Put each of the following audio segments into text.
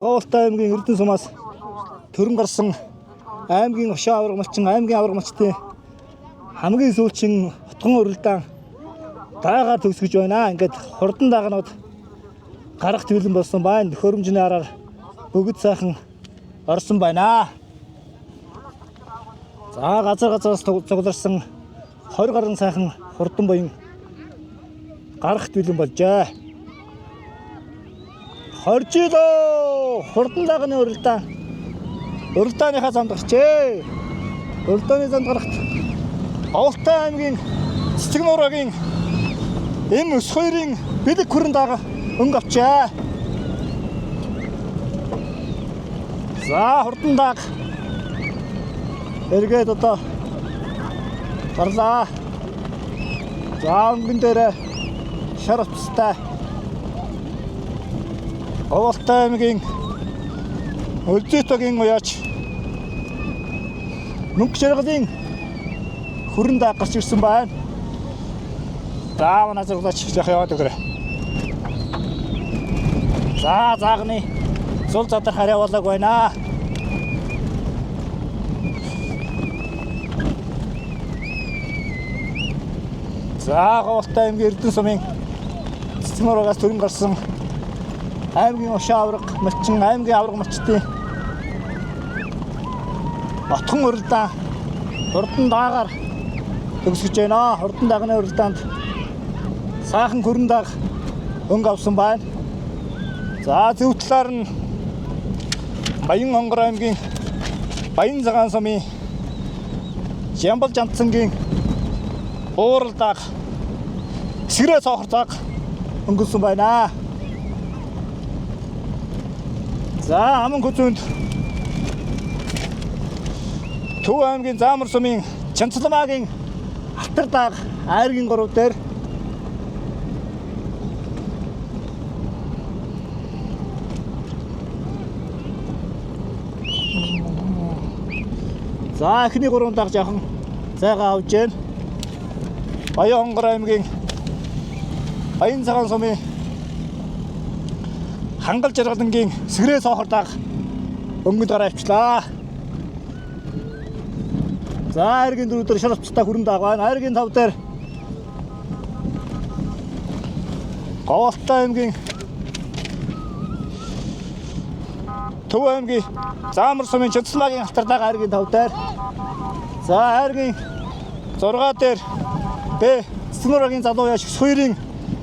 Говьтай аймгийн Эрдэнэ сумаас төрөн гарсан аймгийн Ушаа аварга малчин аймгийн аварга малчтын хамгийн сүүлчийн утган уралдаан даагаар төгсгөж байна. Ингээд хурдан даагнууд гарах төвлөн болсон байна. Хөрөмжний араар бүгд сайхан орсон байна. За газараас цугларсан 20 гаруй сайхан хурдан буян гарах төвлөн болжээ. Хоржидоо хурдан дагны уралдааныхаа замд гарчээ. Уралдааны замд гарахт Говьтай аймгийн Цэцэг нурагийн энэ ус хоёрын бэлэг хүрэн даага өнгө авчээ. За хурдан даг эргээд одоо гарлаа. За өнгөн дээр шар утастай Говьтай аймгийн Өлзөөтөгийн уяач мөнгө жаргалын хүрэн даг гарч ирсэн байна. За манай зурглаач яах яваад өгөрэй. За заагны зул задар хараа болоог байна. За Говьтай аймгийн Эрдэнэ сумын Цэцэг нурагаас төрөн гарсан аймгийн Ушаа аварга малчин аймгийн аварга малчтын отхон уралдаан хурдан даагаар төгсөж байна. Хурдан дагны уралдаанд сайхан хүрэн даг өнгө авсан байна. За зөв талаар нь Баян Хонгор аймгийн Баян цагаан сумын Жамбал Жамцангийн уурал даг Сэрээ цоохор даг өнгөрсөн байна. За аман хүзүүнд Төв аймгийн Заамар сумын Чанцламаагийн Алтар даг айргийн 3 дээр за эхний 3 даг жаахан зайгаа авж гэн. Баян Хонгор аймгийн Баян цагаан сумын Хангал жаргалангийн Сэрээ цоохор даг өнгөнд гараа авчлаа. За айргийн 4 дээр шар утастай хүрэн даг байна. Айргийн 5 дээр Говьтай аймгийн Төв аймгийн Заамар сумын Чанцламаагийн Алтар даг айргийн 5 дээр. За айргийн 6 дээр Б Цэцэг нурагийн залуу яаш хоёрын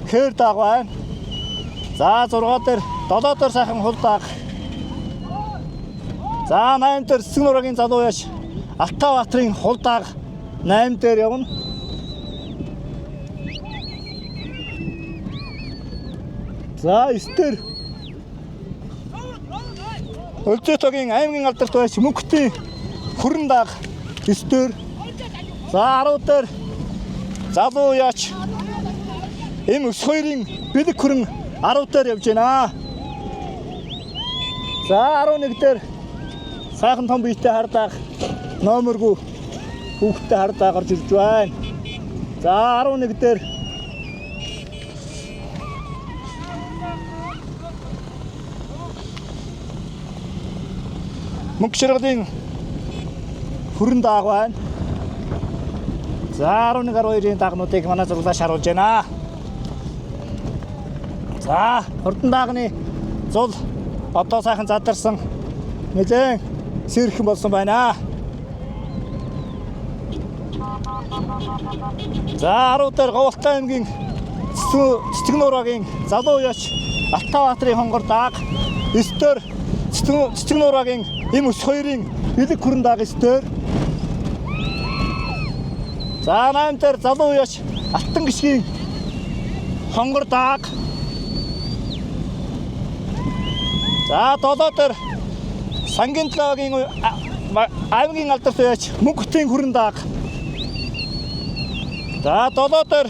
хээр даг байна. За 6 дээр 7 дээр сайхан хул даг. За 8 дээр Цэцэг нурагийн залуу яаш Алтаабаатрын хул даг 8 дээр явна. За 9 дээр Өлзөөтөгийн аймгийн алдарт байж мөнхтийн хүрэн даг 9 дээр. За 10 дээр залуу яач энэ ус хоёрын бэлэг хүрэн 10 дээр явж байна. За 11 дээр сайхан том биетэй хардаг номергүй хүүхдтэй хардаг гарч ирж байна. За 11 дээр мөнгө жаргалын хүрэн даг байна. За 11-12-ийн дагнуудыг манай зурглаач харуулж байна. За хурдан дагны зул одоо сайхан задарсан нэлээд сэрхэн болсон байна. За 10 дээр Говьтай аймгийн Цэцэг нурагийн залуу яач Алтаабаатрын хонгор даг 9 дээр Цэцэг нурагийн эм ус хоёрын бэлэг хүрэн даг 9 дээр. За 8 дээр залуу яач Алтан гişгийн хонгор даг. За 7 дээр Сангийн талаагийн аймгийн алдарт яач мөнхтийн хүрэн даг. За 7 дээр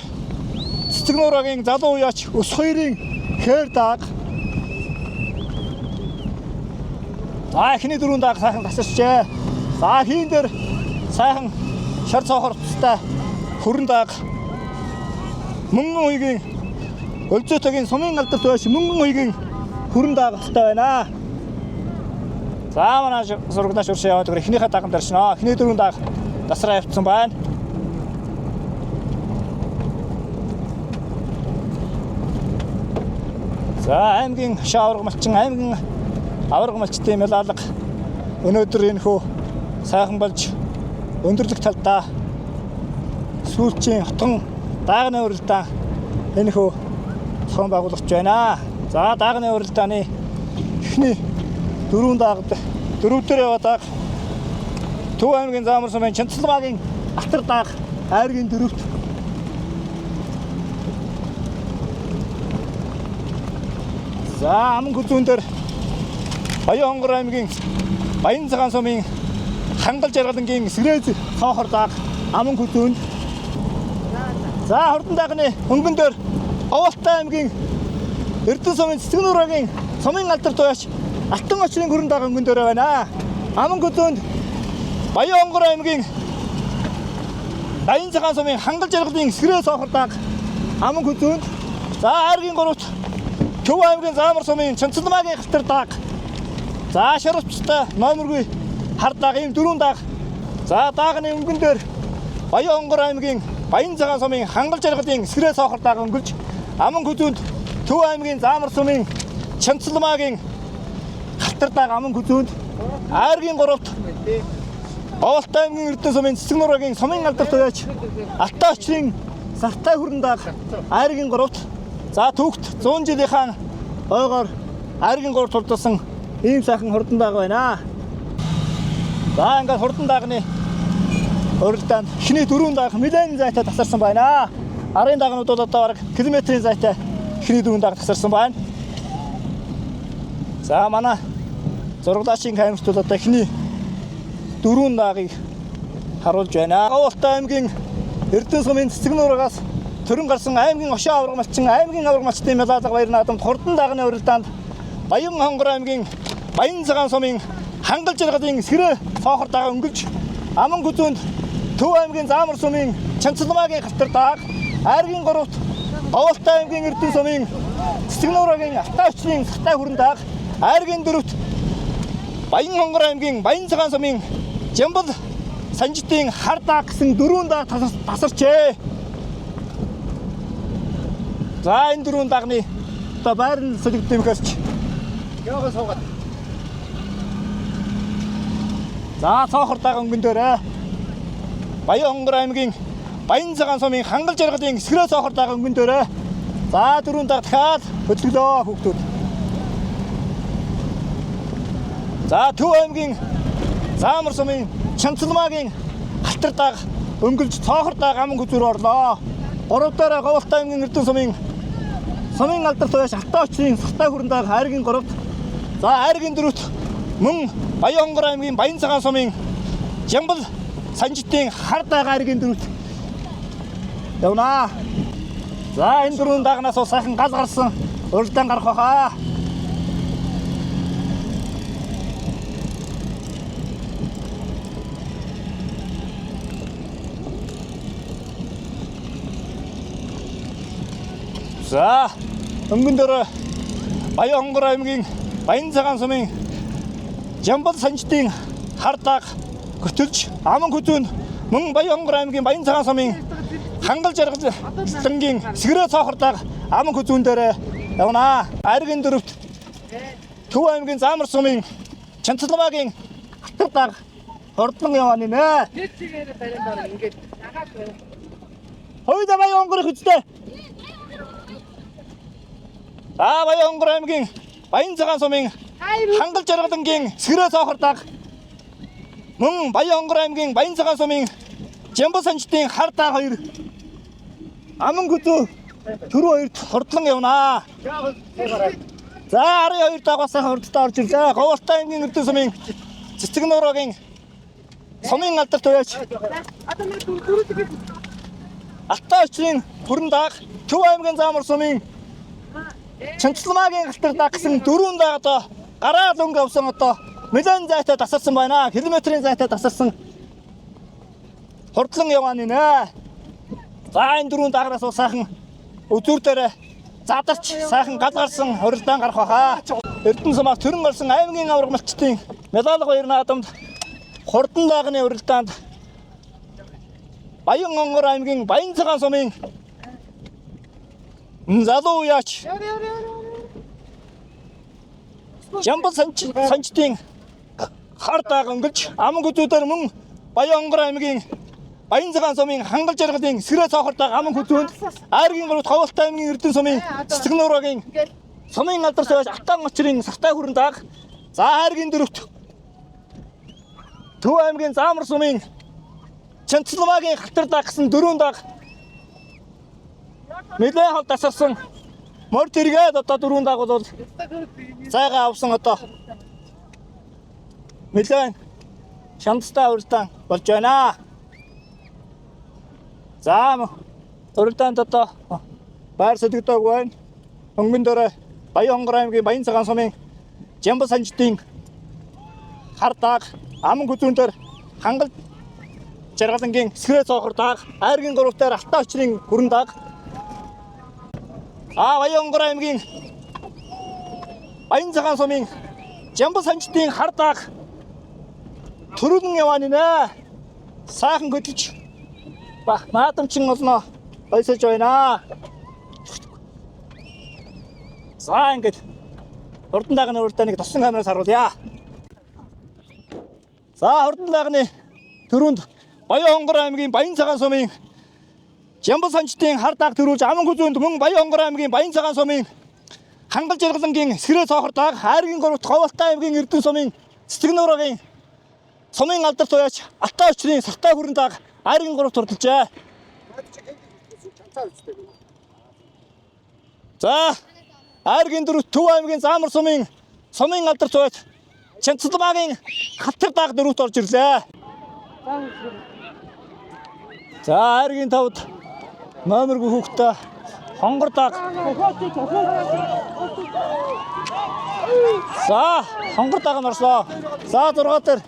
Цэцэг нурагийн залуу яач ус хоёрын хээр даг. За эхний 4 даг сайхан тасарчээ. За хийн дээр сайхан шар цоохор утастай хүрэн даг мөнгөн уйгийн Өлзөөтөгийн сумын алдарт байж мөнгөн уйгийн хүрэн дагалтай байна. За манай зурагнаас уршаа яваад өгөр эхнийхээ даган даршнаа. Эхний дөрвөн даг тасраа явцсан байна. За аймгийн шаварга малчин аймгийн аварга малчтын мэлалга өнөөдөр энэ хөө сайхан болж өндөрлөх талдаа сүүлчийн хотгон даагны уралдаан энэ хөө зохион байгуулагдж байна. За даагны уралдааны эхний дөрвөн даагд дөрөвдөр яваад даг Төв аймгийн Заамар сумын Чинцэлмаагийн Алтар дааг айргийн дөрөвт за аман хүзүүн дээр Баян хонгор аймгийн Баян цагаан сумын Хангал жаргалангийн Сэрээз хоохор дааг аман хүзүүнд за хурдан даагны хөнгөн дээр Оволтой аймгийн Эрдэнэ сумын Цэцгнүүрийн сумын алдар туяач Алтан очрын хүрэн дааг хөнгөн дээр байна. Аман хүзүүнд Баян хонгор аймгийн Баян цагаан сумын Хангал жаргалын Сэрээз хоохор дааг аман хүзүүнд за айргийн гуравт Төв аймгийн Заамар сумын Чинцэлмаагийн Алтар дааг за шаруулчтай номергүй хар дааг ийм дөрвөн дааг за даагны өнгөн дээр Баян хонгор аймгийн Баян цагаан сумын Хангал жаргалын Сэрээз хоохор дааг өнгөлж аман хүзүүнд Төв аймгийн Заамар сумын Чинцэлмаагийн Алтар дааг аман хүзүүнд айргийн гуравт Оволтой аймгийн Эрдэнэ сумын Цэцгнүүрийн сумын алдар туяач Алтан очрын Сартай хүрэн дааг айргийн гуравт за түүхт 100 жилийнхаа ойгоор айргийн гуравт хурдсан ийм сайхан хурдан дааг байна. За ингээд хурдан даагны уралдаанд эхний дөрвөн дааг нэлээд зайтай тасарсан байна. Арын даагнууд бол одоо бараг километрийн зайтай эхний дөрвөн дааг тасарсан байна. За манай зурглаачийн камерт бол одоо эхний дөрвөн даагийг харуулж байна. Оволтой аймгийн Эрдэнэ сумын Цэцгнүүрээс төрөн гарсан аймгийн Ошоо аварга малчин аймгийн аварга малчтын мэлалга баяр наадамд хурдан даагны уралдаанд Баян хонгор аймгийн Баян цагаан сумын Хангал жаргалын Сэрээ хоохор дааг өнгөлж аман хүзүүнд Төв аймгийн Заамар сумын Чинцэлмаагийн Алтар дааг айргийн гуравт Оволтой аймгийн Эрдэнэ сумын Цэцгнүүрийн Алтан очрын Сартай хүрэн дааг айргийн дөрөвт Баян хонгор аймгийн Баян цагаан сумын Жамбал Санжитын хар дааг гэсэн дөрвөн дааг тасарчээ. За энэ дөрвөн даагны одоо байрны солигдмөхөөс яваа суугаад. За цоохор дааг өнгөн дээрээ Баян хонгор аймгийн Баян цагаан сумын Хангал жаргалын Сэрээз хоохор дааг өнгөн дээрээ за дөрвөн дааг дахиад хөдлөлөө хүүхдүүд. За Төв аймгийн Заамар сумын Чинцэлмаагийн Алтар дааг өнгөлж цоохор дааг аман хүзүүр орлоо. Гурав дээр Оволтой аймгийн Эрдэнэ сумын алдар туяач Алтан очрын Сартай хүрэн дааг айргийн гуравт за айргийн дөрөвт мөн Баян хонгор аймгийн Баян цагаан сумын Жамбал Санжитын хар дааг айргийн дөрөвт явна. За энэ дөрвөн даагнаас сайхан гал гарсан уралдаан гарах байхаа. За өнгөн дээр Баян хонгор аймгийн Баян цагаан сумын Жамбал Санжитын хар дааг хөтөлж аман хүзүүнд мөн Баян хонгор аймгийн Баян цагаан сумын Хангал жаргалангийн Сэрээз хоохор дааг аман хүзүүн дээр явна. Айргийн дөрөвт Төв аймгийн Заамар сумын Чинцэлмаагийн Алтар дааг хурдан явна нэ. Тэцгээр барин барин ингээд ягаад вэ? Хойд Баян хонгор хүчтэй. За Баян хонгор аймгийн Баян цагаан сумын Хангал жаргалангийн Сэрээз хоохор дааг мөн Баян хонгор аймгийн Баян цагаан сумын Жамбал Санжитын хар дааг хоёр аман хүзүү түрүү хоёрт хурдлан явна. За 12 даагаас хурдтай орж ирлээ. Оволтой аймгийн Эрдэнэ сумын Цэцгнүүрийн сумын алдар туяач Алтан очрын хүрэн дааг Төв аймгийн Заамар сумын Чинцэлмаагийн Алтар дааг гэсэн дөрвөн дааг одоо гараад өнгө авсан одоо нэлээд зайтай тасарсан байна. Километрийн зайтай тасарсан хурдлан явна нэ. За энэ дөрвөн даагнаас сайхан үзүүр дээр задарч сайхан гал гарсан уралдаан гарах байхаа. Эрдэнэ сумаас төрөн гарсан аймгийн аварга малчтын медаль баяр наадамд Хурдан дагны уралдаанд Баян Онгор аймгийн Баян цагаан сумын залуу яач Жамбал санчтын хар дааг өнгөрч аман хүзүүдээр мөн Баян Онгор аймгийн Баян цагаан сумын хангал жаргалын сэрээ цоохортой аман хүзүүнд Айргийн 3 Ховолтой аймгийн Эрдэнэ сумын Цэцэг нуураагийн сумын алдар сойж Атан очрын сахтай хүрэн дааг за Айргийн 4-т Төв аймгийн Заамар сумын Чанцламагийн халтар дааг гэсэн 4 дааг нэлээд хол тасарсан морд эргээд одоо 4 дааг бол цайгаа авсан одоо нэлээд шантастай уралдаан болж байна. За уралдаанд одоо байр сэлгдэг байна. Хөнгөн дөрөө Баян Онгор аймгийн Баян цагаан сумын Жамбал санчтын хар дааг аман хүзүүндээр хангал жаргалангийн сэрээ цоохор дааг Айргийн 3-таар Алтан очрын хүрэн дааг Баян Онгор аймгийн Баян цагаан сумын Жамбал санчтын хар дааг төрүүлэн явааны нэ сайхан хөдөлж наадамчин олно баясаж байна. За ингээд Хурдан дагны уралдааныг тосон камераас харуулъя. За Хурдан дагны төрөнд Баян Онгор аймгийн Баян цагаан сумын Жамбал санчтын хар дааг төрүүлж аман хүзүүнд мөн Баян Онгор аймгийн Баян цагаан сумын хангал жаргалангийн сэрээ цоохор дааг Айргийн 3 Ховолтой аймгийн Эрдэнэ сумын Цэцэг нуураагийн сумын алдар туяач Алтан очрын сахтай хүрэн дааг Айргийн 3 турдалжээ. За Айргийн 4 Төв аймгийн Заамар сумын алдар туяач Чанцламагийн халтар дааг 4-т орж ирлээ. За Айргийн 5-д номергүй хүүхдээ хонгор дааг. За хонгор дааг нь орслоо. За 6 дээр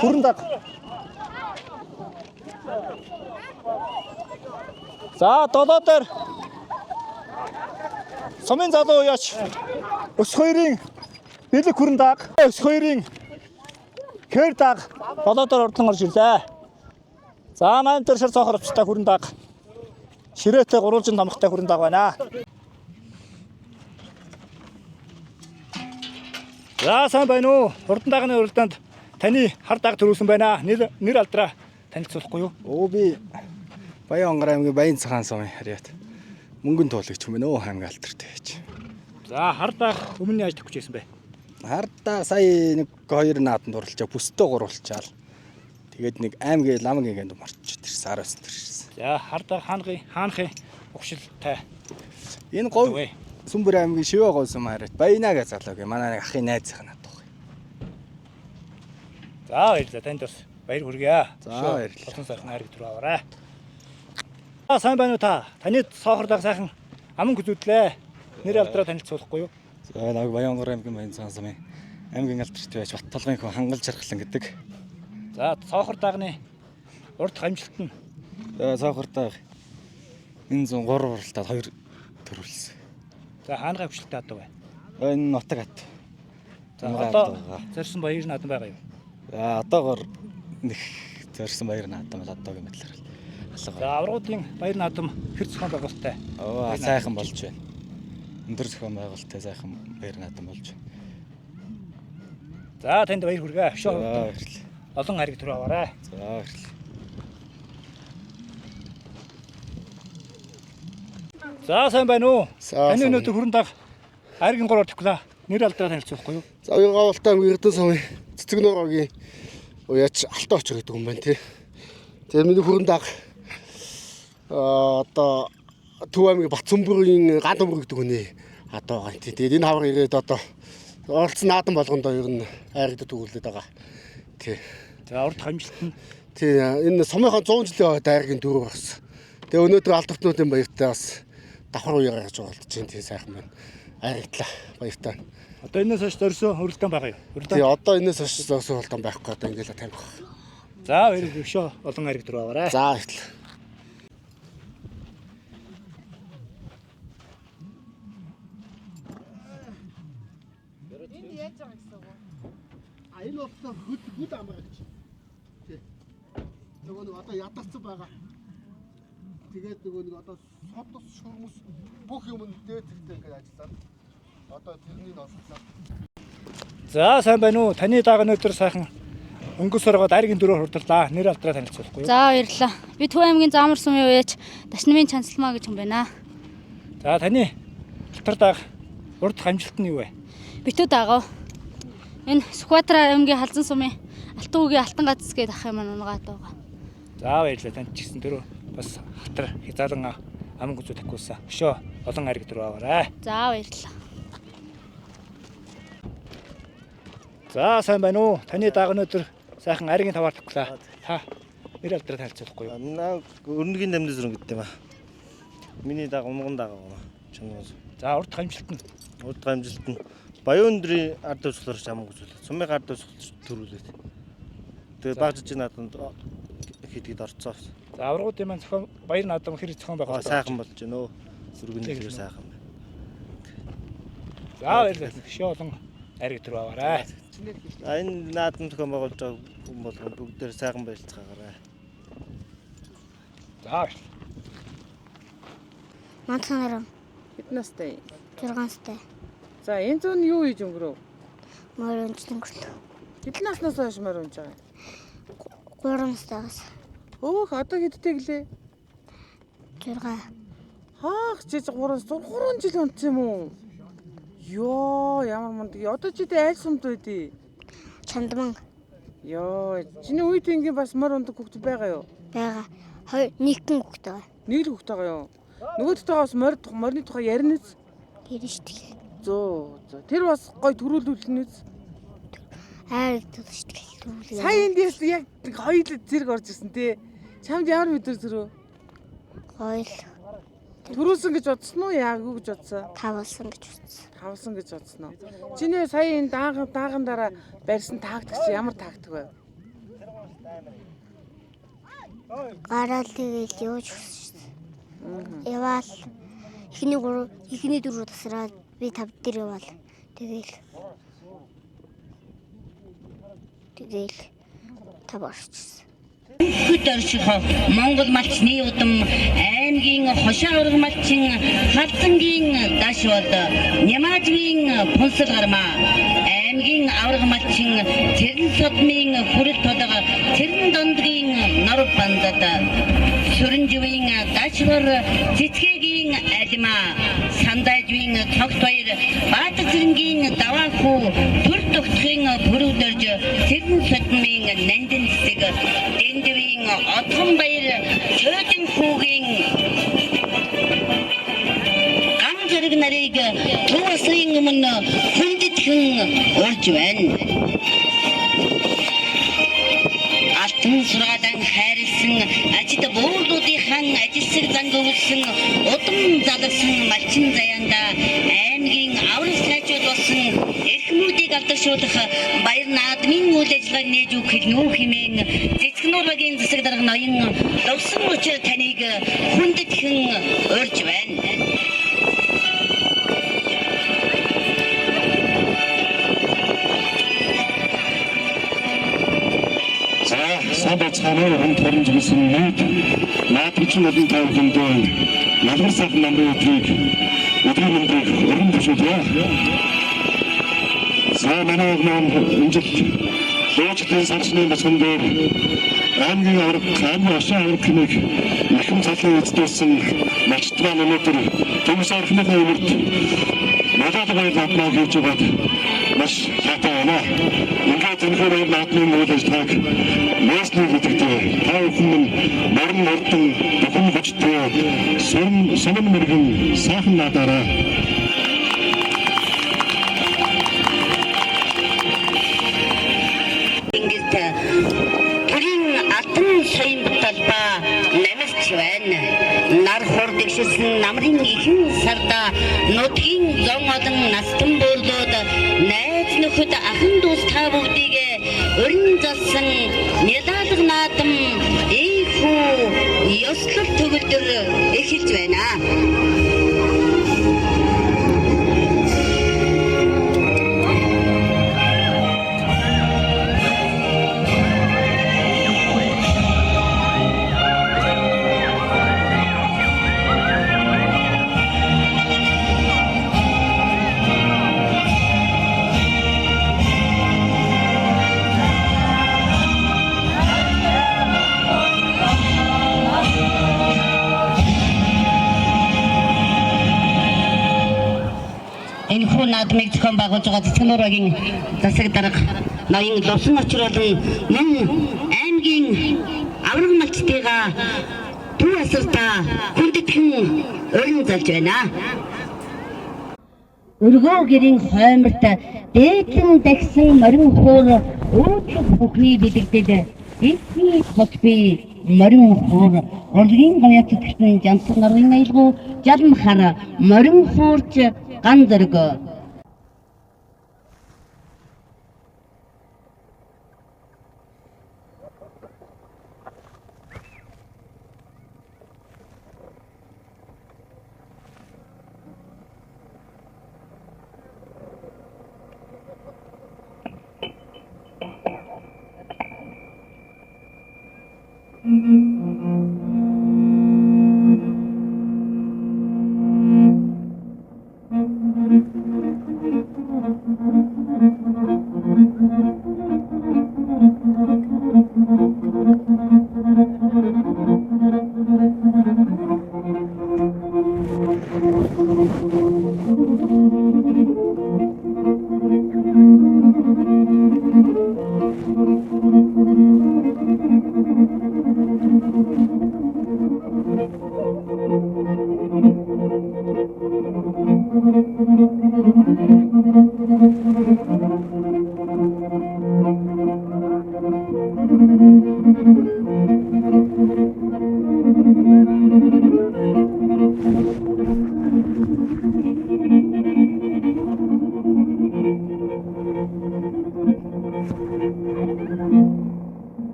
хүрэн дааг. За 7 дээр сумын залуу яач Өс хоёрын бэлэг хүрэн дааг. Өс хоёрын хэр дааг 7 дээр ордон орж ирлээ. За 8 дээр шар цоохор авчтай хүрэн дааг. Ширээтэй гурвалжин тамхтай хүрэн дааг байна. За сайн байна уу? Хурдан дагны уралдаанд таны хар дааг төрүүлсэн байна. Нэр алдраа танилцуулахгүй юу? Би Баян Онгор аймгийн Баян цагаан сумын харьяат мөнгөн туулагч юм байна. Аймгийн алдартай байж. За хар дааг өмнө яаж тавьж байсан бэ? Хар дааг сая нэг 2 нааданд уралчаа бүстөө гурвалчаал. Тэгээд нэг аймгийн ламгийн гэнд марч ирсэн 19 төр ирсэн. За хар дааг хаанхын угшилтай. Энэ говь Сүмбэр аймгийн Шивээ говь сум харьяат Баянаа гэж залууг манай нэг ахын найз захнаад байгаа. За баярлалаа танд бас баяр хүргэе. За баярлалаа. Болсон сайхан хайрыг түрүү аваарай. Сайн байна уу та? Таны цоохор дааг сайхан аман хүзүүдлээ. Нэр алдраа танилцуулахгүй юу? За нэг Баян Онгор аймгийн Баян цагаан сумын аймгийн алдартай байж Бат толгойн хүн хангал жаргалан гэдэг. За цоохор даагны урд хамжилт нь цоохор дааг энэ 103 уралдаад 2 төрүүлсэн. за хаангаа хвшилтэй адуу бай. Энэ нутаг ат. За одоо зорьсон баяр наадам байгаа юу? За одоогоор нэг зорьсон баяр наадам бол одоогийн мэдлэр алга. За аврагуудын баяр наадам хэр зохион байгуулалттай? Сайхан болж байна. Өндөр зохион байгуулалттай сайхан баяр наадам болж байна. За танд баяр хүргэе. За баярлалаа. Олон хайрыг түрүү аваарай. За баярлалаа. За сайн байна уу? За, Таны сайн өнөөдөр хүрэн дааг Айргийн 3 ордоглаа. Нэр алдраа танилцуулахгүй юу? За Баян Ховолтой аймгийн Эрдэнэ сумын Цэцэг нуураагийн уяач Алтан очир гэдэг юм байна тий. Тэгээд миний хүрэн дааг одоо Төв аймгийн Батцүмбүрийн Гандамбүр гэдэг хүний одоо байгаа тий. Тэгээд энэ хавар ирээд одоо оролцсон наадам болгондоо ер нь айрагддаг төгөлдөд байгаа. Тий. За урд хамжилт нь Тий энэ сумынхаа 100 жилийн хойд айргийн дөрөв гарсан. Тэгээд өнөөдөр алдартнуудын баяртай бас давхар уяа гаргаж оролдож байна тий сайхан байна. Айрагдлаа баяртай. одоо энэс хойш зорьсон хөрөлтөн байгаа юу? Тий одоо энэс хойш зогсоо болтон байхгүй одоо ингээл тамхи. За баяр хөшөө олон хайрыг түрүү аваарай. За баярлалаа. Энэ болохоор хөд амрагч. Тий. Нөгөө нэг одоо ядарсан байгаа. Тэгээд нөгөө нэг одоо содос шөрмөс бүх юм дээд зэрэгтэй ингээд ажиллаад одоо тэрнийг олсон. За сайн байна уу? Таны даган өдөр сайхан өнгөс оргоод аргийн дөрөөр хурдрлаа. Нэр алдраа танилцуулахгүй юу? За баярлалаа. Би Төв аймгийн Заамар сумын үеч Дашнамын Чанцалмаа гэж хүн байна. За таны алтар даг урд хамжилт нь юу вэ? Битүү дагав. Энэ Сүхбаатар аймгийн Халзан сумын Алтан үгийн Алтан гац гэдэг ах юм унгаад байгаа. За баярлалаа. Танд ч гэсэн дөрөв бас хатар хязаалан аман гүзүү такиулсан. Өшөө олон ариг дөрөв аваарай. За баярлалаа. За сайн байна уу? Таны даган өдөр сайхан аргийн таваар таглаа. Та нэр алдраа танилцуулахгүй юу? Наа өрнөгийн дамнаас өрн гэдэг юм аа. Миний даг умган даг юм аа. Чамаас. За урд хамжилт нь. Урд гамжилт нь Баян өндрийн ард өвсгөлөөр чамаг үзүүлээ. Сумын ард өвсгөл төрүүлээд. Тэгээ багжиж нааданд хийдгээд орцоо. За аврагуудын маань зохион баяр наадам хэр зохион байгуулалт сайхан болж байна өө. Сүргэний хэрэг сайхан байна. За баярлалаа. Өшөө олон ариг дөрөв аваарай. Энэ наадам зохион байгуулж байгаа хүн болгон бүгдээр сайхан байлцгаагаарай. За. Мантанарам Хэдэн настай? 6 настай. За энэ зүүн юу хийж өнгөрөв? Моринч өнгөрлөө. Хэдэн наснаас хойш морь унж байгаа? 3 настайгаас Өөх одоо хэдтэй гэлээ? 6. Хаах чи 3 жил унтсан юм уу? Йоо ямар мундаг. Одоо чи тэ айл сумд байдий. Чандман Йоо чиний үед ингийн бас морь ундаг хүүхэд байгаа юу? байгаа. Нэгэн хүүхэд байгаа. Нэг л хүүхэд байгаа юу? Нөгөөдтэйгээ бас морины тухай ярина үз. Тэр штил. Зөө. Тэр бас гой төрүүлүүлнэ үз. Айрдаг штил. Сая эндээс яг хоёул зэрэг орж ирсэн тий. Чамд ямар мэдэр зүрөө? Гойл Төрүүлсэн гэж бодсон уу? Яг юу гэж бодсон? тавалсан гэж үзсэн. Тавсан гэж бодсон уу? Чиний сая энэ дааган дараа барьсан тактик чи ямар тактик вэ? Гараал тэгэл юуж үзсэн. Яваал ихний 4 тасраад би 5 дээр яваал. Тэгэл тав орчихсон. Хөт орших Монгол малчны удам аймгийн хошоо ураг малчин Халзангийн даш бол Нямаажгийн пунсал гармаа аймгийн авраг малчин Цэрэн содмын хүрэл толго Цэрэн дондгийн нор бандад Сүрэнжвийн дашвар цэцгээгийн алимаа Сандажвийн цогт баяр Баатарцэрэнгийн даваа хүү төр тогтхын бүрүүдэрж Цэрэн содмын нандин цэцэг Дэндвийн отгон баяр Чөөдөн хүүгийн гам зэрэг нарыг туусрын өмнө хүндэтгэн урж байна. Алтан сураадан хайрлсан ажид буулдуудынхан ажилсаг занг өвлсөн удам залгсан малчин заяанда аймгийн аврал сайжуул болсон эрхмүүдийг алдаршуулах баяр наадмын үйл ажиллагааг нээж өгөх нүүх хэмээн Цэцгэнуурагийн засаг дарга ноён лувсан учир таныг хүндэтгэн урьж байна. Сабацханаар хүн төрөн жимсэн нийт наадмчин олон төвлөнд налгар сайхан намрын өдрийн мөндрийг өргөн төвшүүлье. За манай огнон энжил лоочдын сарчны басган дээр аймгийн авраг хошоо авраг хэмээх ихэнх цалин эздүүлсэн малчтмаа өнөөдөр төвс орхиныхаа өмөрт надад баяр наадмаа хийж байгаад маш хятаа байна. Ингээд энэ хоёр наадмын үйл ажиллагааг Мэсний гэдэгтэй та бүхэн морин мордон бүхэн хүчтэй сумын мөргөн сайхан надаараа Алтан соён талба намарч байна. Нар хурдгшсэн намрын ихэнх сарда нутгийн зон олон настан буурлууд найз нөхөд ахын дүүс та бүгдийг өрн залсан нялалга наадам ийхүү ёслол төгөлдөр эхэлж байна. Аймагын наадмыг зохион байгуулж байгаа Цэцгэн нуурын засаг дарга ноён Лувсан очруулан мөн аймгийн авраг малчтайгаа төв асартаа хүндэтгэн өрн залж байна. Өргөө гэрийн хойморт дээдлэн дагсан морин хуур өөдрөг бүхний бэлэгдэл эдний хотби морин хуур урлагийн гавьяцтгтэн жамсан нарын аялгуу жалмахар морин хуурч ган зэрэг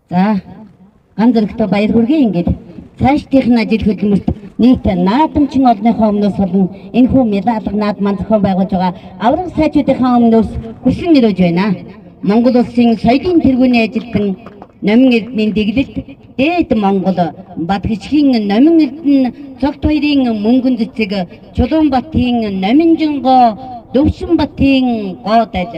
За ган зэрэгтэй баяр хүргэе ингээд цаашдын ажил хөдөлмөрт нийт наадамчин олныхоо өмнөөс болон энэхүү медаль наадман зохион байгуулж байгаа авраг сайжуудынхаа өмнөөс хүсэн нэрэж байна. Монгол улсын соёлын тэргүүний ажилтан номин эрдэнийн дэглэлд дээд Монгол Бат хичгийн номин эрдэнэ цогт хоёрын мөнгөн цэцэг Чулуунбатын номинжингоо Дөвшинбатын гоодал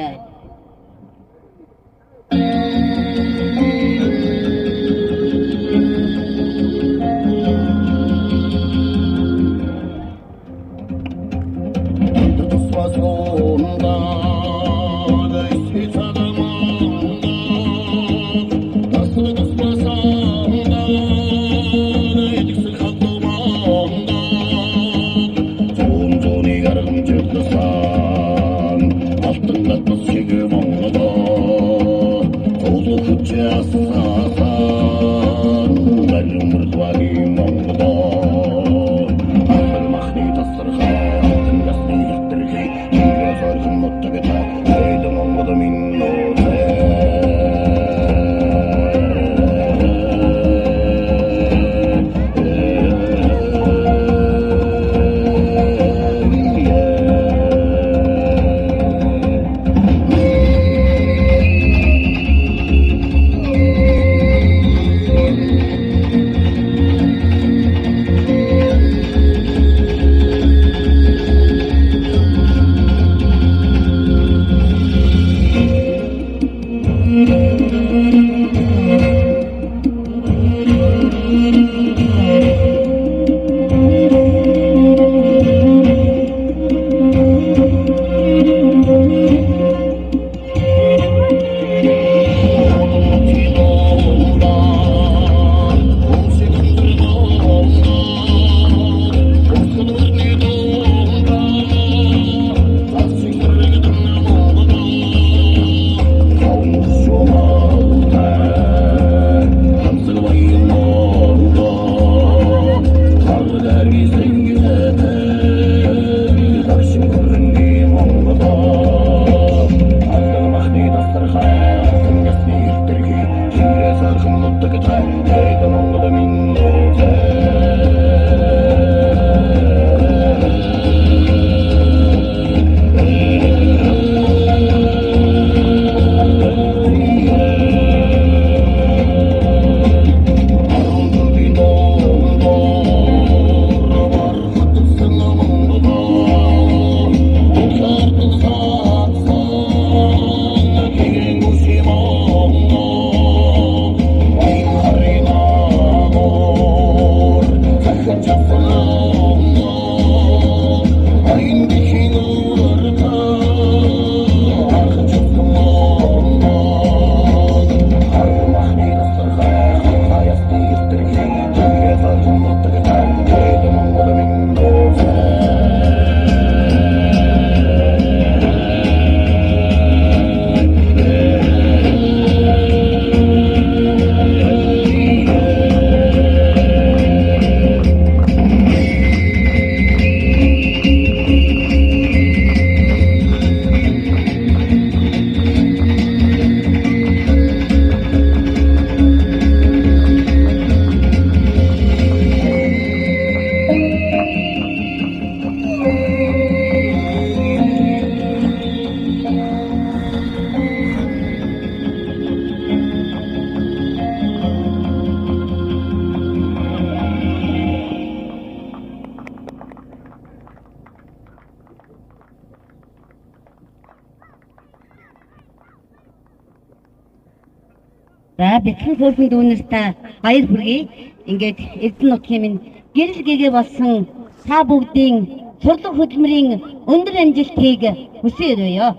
За бэлэн суулсан дүүнээс та баяр хүргэе. Ингээд Эрдэнэ нутгийн минь гэрэл гэгээ болсон та бүгдийн сурлаг хөдөлмөрийн өндөр амжилтыг хүсье өрөөё.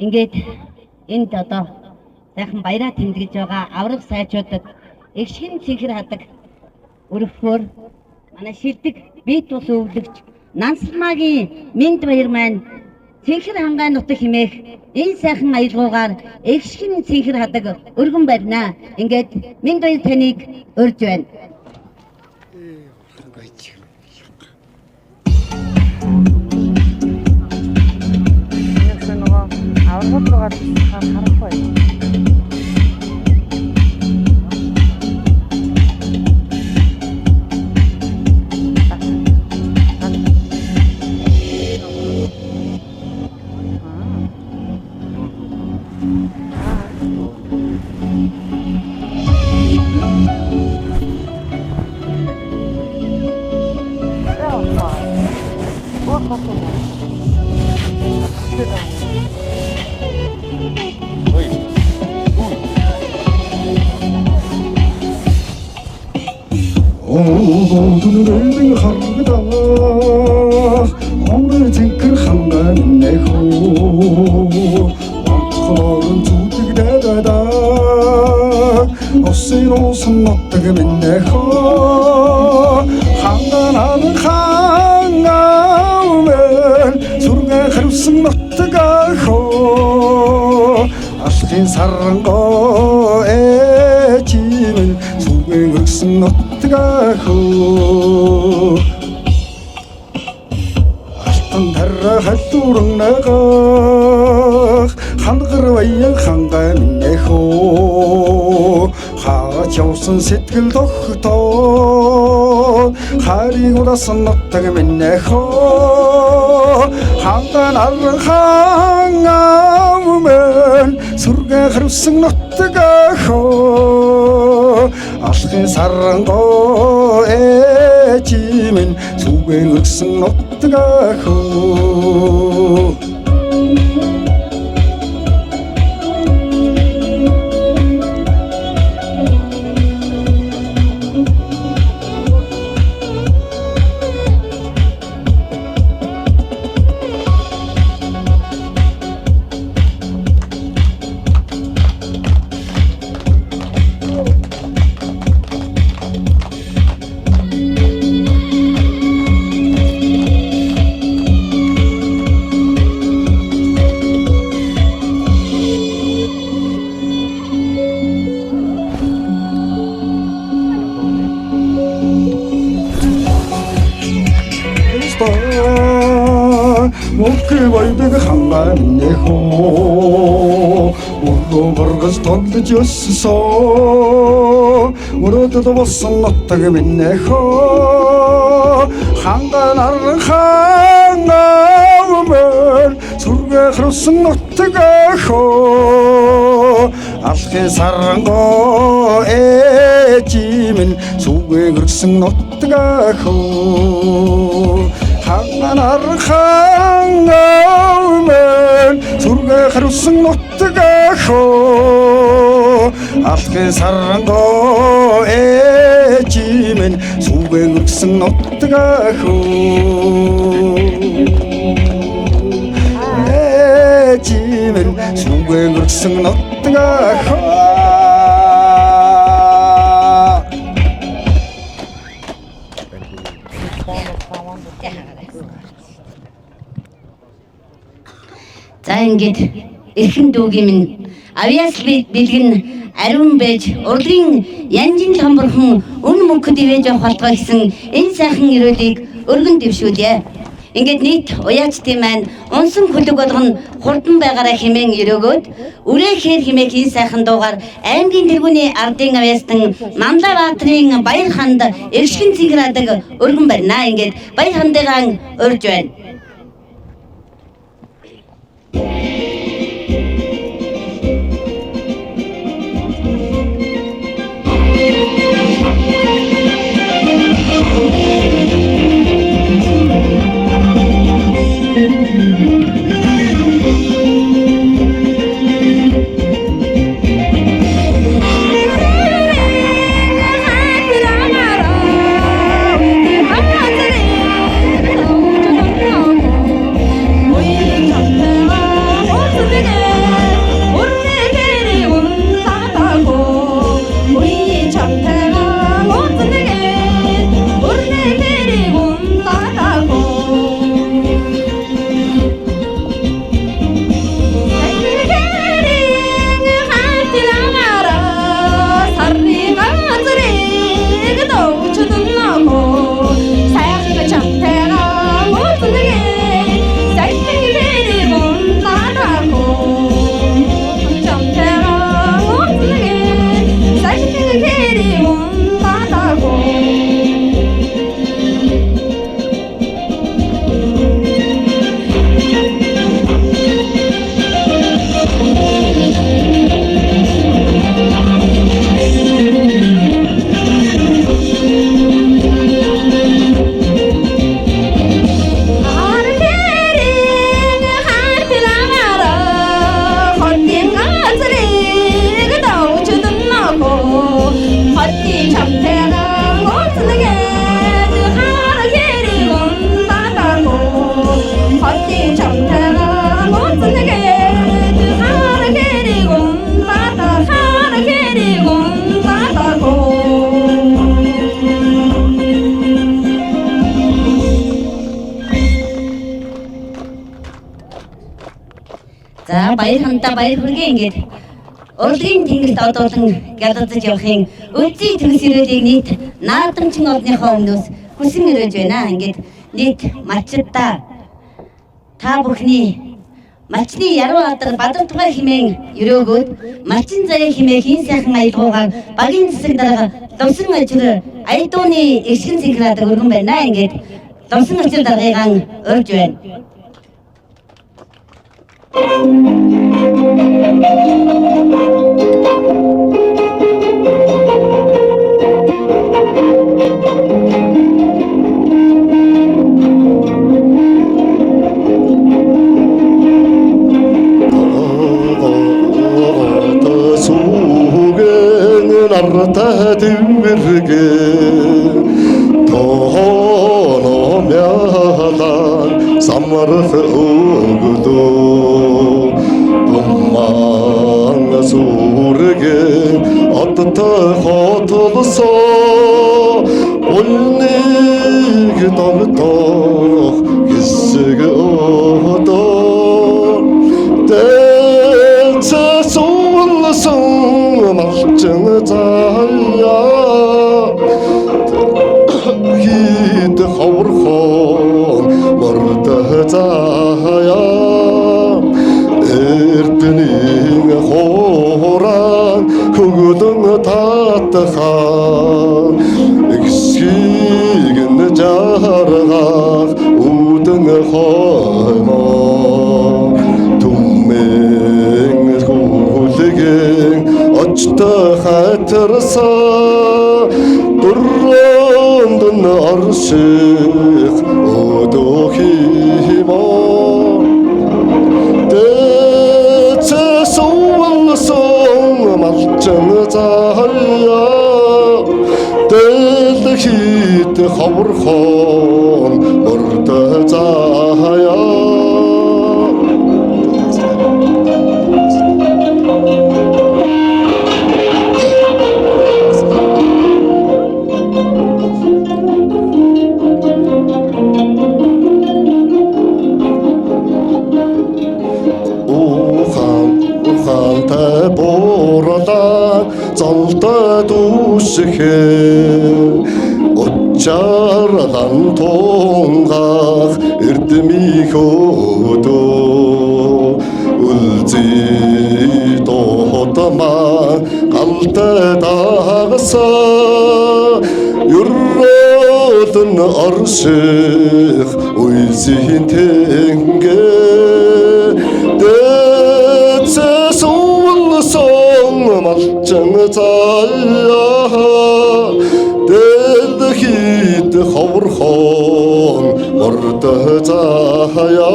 Ингээд энд одоо сайхан баяраа тэмдэглэж байгаа аврах сайжуудад эгшин цэнхэр хадаг өргөхөөр манай шилдэг бит ус өвлөгч Нансалмаагийн Мэнд баяр маань цэнхэр хангаай нутаг химээх энэ сайхан аялгаугаар эгшин цэнхэр хадаг өргөн барина. Ингээд Мэнд баяр таныг урьж байна. аврагууд руугаа харахгүй. 오늘은 한가다 오늘 쟁클 한가는내호 왕처럼 두둑이 되다다 어시로 손놓다가 맨내호 한가나는 한가오면 소리가 가루승 놓다가 호 아시킨 사랑 거에 지는 소갱을 승 놓다가 호 아시탄 달라 할도록 나가 한그러와야 한가민내호 하자우선 새틀 덕후도 가리고 나서 놓다가 맨내호 한가나를 항아오면 소리가 가루승 놓다가 호 아시킨 사랑 거에 지면 소갱을 승 놓다가 호 목을 벌베가 한가민내호 울고 벌거서 던져졌어 울어도 벗어 놓다가 맨내호 한가나를 항아오면 소리가 가로승 놓다가 호 아쉽게 사랑 거에 지면 소개 그렇승 놓다가 호 한가나를 항아오면 소리가 가로승 놓다가 호 아쉽게 사랑 거에 지면 소개 그렇승 놓다가 호 지면 소개 그렇승 놓다가 호 За ингээд эрхэм дүүгийн минь авьяас бэлгэн ариун байж урлагийн янжин томборхон өн мөнхөд ивэж явах болтгоо гэсэн энэ сайхан өрөөлийг өргөн дэвшүүлье. Ингээд нийт уяачдын маань унсан хөлөг болгон хурдан байгаараа хэмээн өрөөгөөд үрээхээр хэмээх энэ сайхан дуугаар аймгийн тэргүүний ардын авьяастан Манлайбаатарын Баяр ханд эршин цэнхэр хадаг өргөн барина. Ингээд Баяр хандыгаан урьж байна. баяр хандаа баяр хүргээ ингээд урлагийн тэнгэлд одоолон гялалзаж явахын өвзий төгс ирээдийг нийт наадамчин олныхоо өмнөөс хүсэн өрөөж байна. Ингээд нийт мачтаа та бүхний мачны яруу алдар бадамтгай хэмээн өрөөгөөд мачин заяа хэмээх хийн сайхан аялгаугаар багийн засаг дарга Лувсан ажир айдууны эгшин синхраадаг өргөн байна. Ингээд Лувсан ажир даргыгаан урьж байна. нарта тэмэргэ тоономяла самарх өгдөө туман сүргэ оттой хотолсоо улныг тогтох хэсэг өдөө сон малчин заяа хит хаврхон морд заяа эрдэнийн хооран хөгөлөн татхан эксигэн жаргах үдэн хоймоо түмэн хүлэгэн очтой хатарсаа дөрөнд н орших өдөхимоо дэцэсүүлсэн малчин заяа дэлхийд хаврхон морд заяа золтой дүүшхээ учаарлан тунгах эрдэмий хөдөө үлзий дотамаа галтай дагсаа юрротн орших уйсийн тэнгээ дэцэсүүлсэн малчин заяа дэлхийд хаврхон морд заяа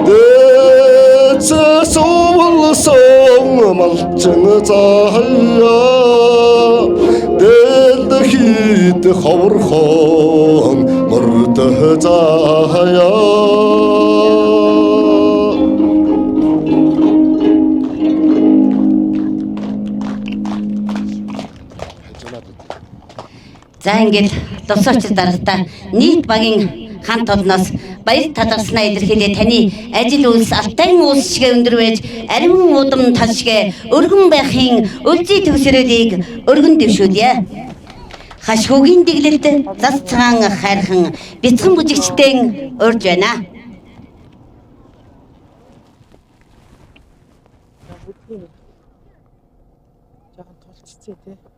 дэцэсүүлсэн малчин заяа дэлхийд хаврхон морд заяа За ингээд Лувсан ажир даргатаа нийт багийн хамт олноос баяр талархснаа илэрхийлээ таны ажил үйлс алтай уус шиг өндөр байж ариун удам тал шиг өргөн байхын өлзий төгсрөлийг өргөн дэвшүүлье. Хаш хөгийн дэглэлд зас цагаан хайрхан бяцхан бүжигчтэй урьж байна. Жаахан тулчцээ тий.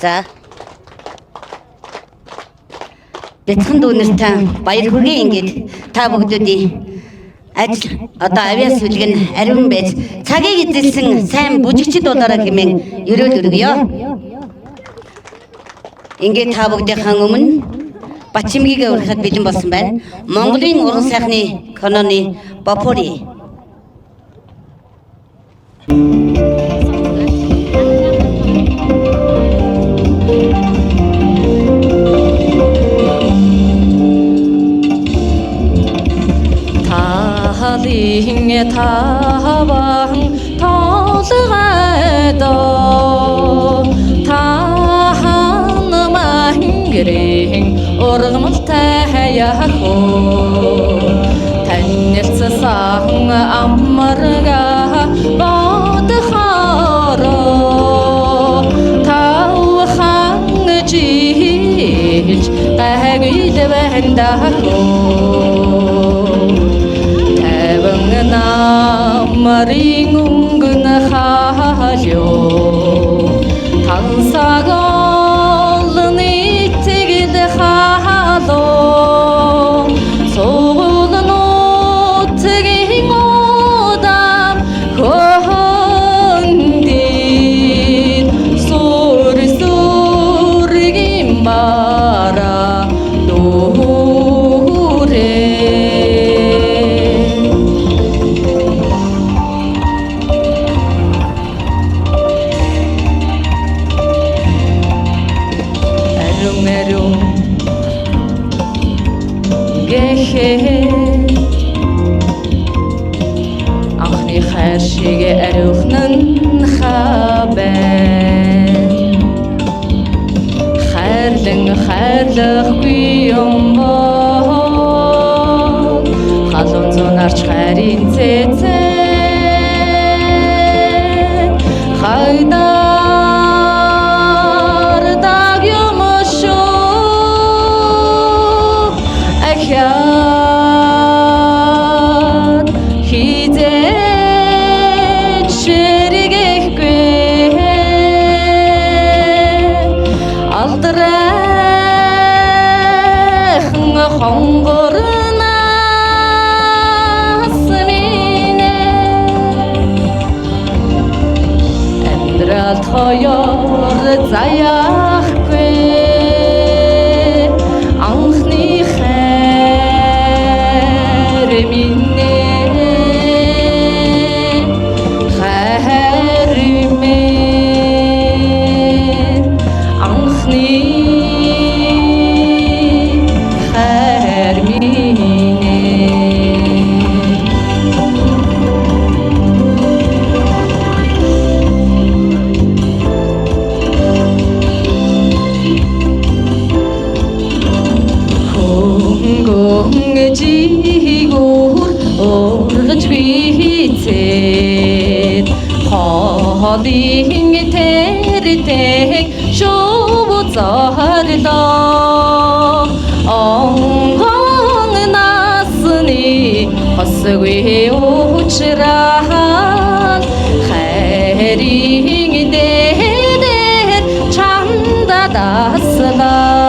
За. Бяцхан дүүнэртэй баяр хүргэе ингээд та бүгдүүдийн ажил одоо авиас сүлгэн ариун байж цагийг эзэлсэн сайн бүжигчд болоорой хэмээн ерөөл өргөё. Ингээд та бүгдийнхээ өмнө Бачимгигээ урахад бэлэн болсон байна. Монголын уран сайхны киноны Бопори. Талын таван толгойдоо тахан мангэрийн ургамалтай хаяхоо танилцсан аммарга бодхороо тавхан жилж агил бэндахоо Марин өнгөн хаалё тансаголны тэгэл хаалоо суулнуудгийн удаан хөндий сүргийн мара Анхны хайр шиг ариухнан хабэн хайрлан хайрлахгүй юм бол халуун зунарч хайрын цэцэн хайдар даг юм шүү ахяд хизээч шэргэхгүй алдрайхан хонгорнаас минь амьдралд хоёор заяахгүй анхны хайр минь хайр минь анхны хайр минь жигүүр ургаж бийцээд хоолын тэртэг шоу зарлоо онгон насны хосгүй уучраад хайрын дээр чамда даслаа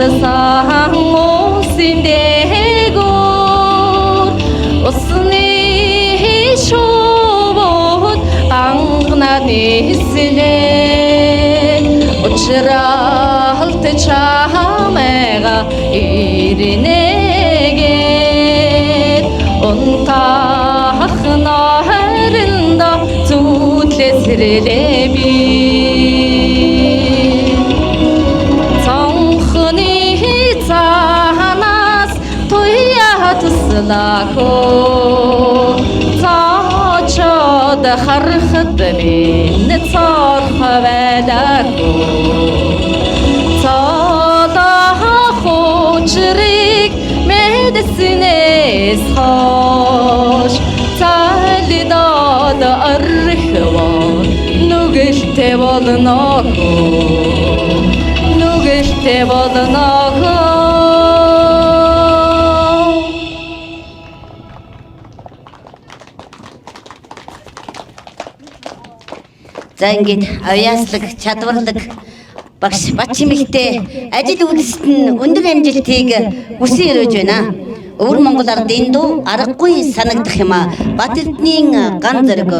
татсан усиндэгор усны шовод ангнаны сэлэн учралт чамэга ирнэгэт унтахна харинда зүтлэсрэлэби Лако цаачад харахад минь цархавэдако цаадаа хочрик медсинэс хош цалидад архва нүгэлтэй болноко нүгэлтэй болноко За ингээд авьяаслаг, чадварлаг багш Бачимэгтэй ажил үйлсэд нь өндөр амжилтыг хүсэн өрөөж байна. Өвөр Монгол ардын дуу аргагүй санагдах юм а. Бат Эрдэнийн ган зэрэг.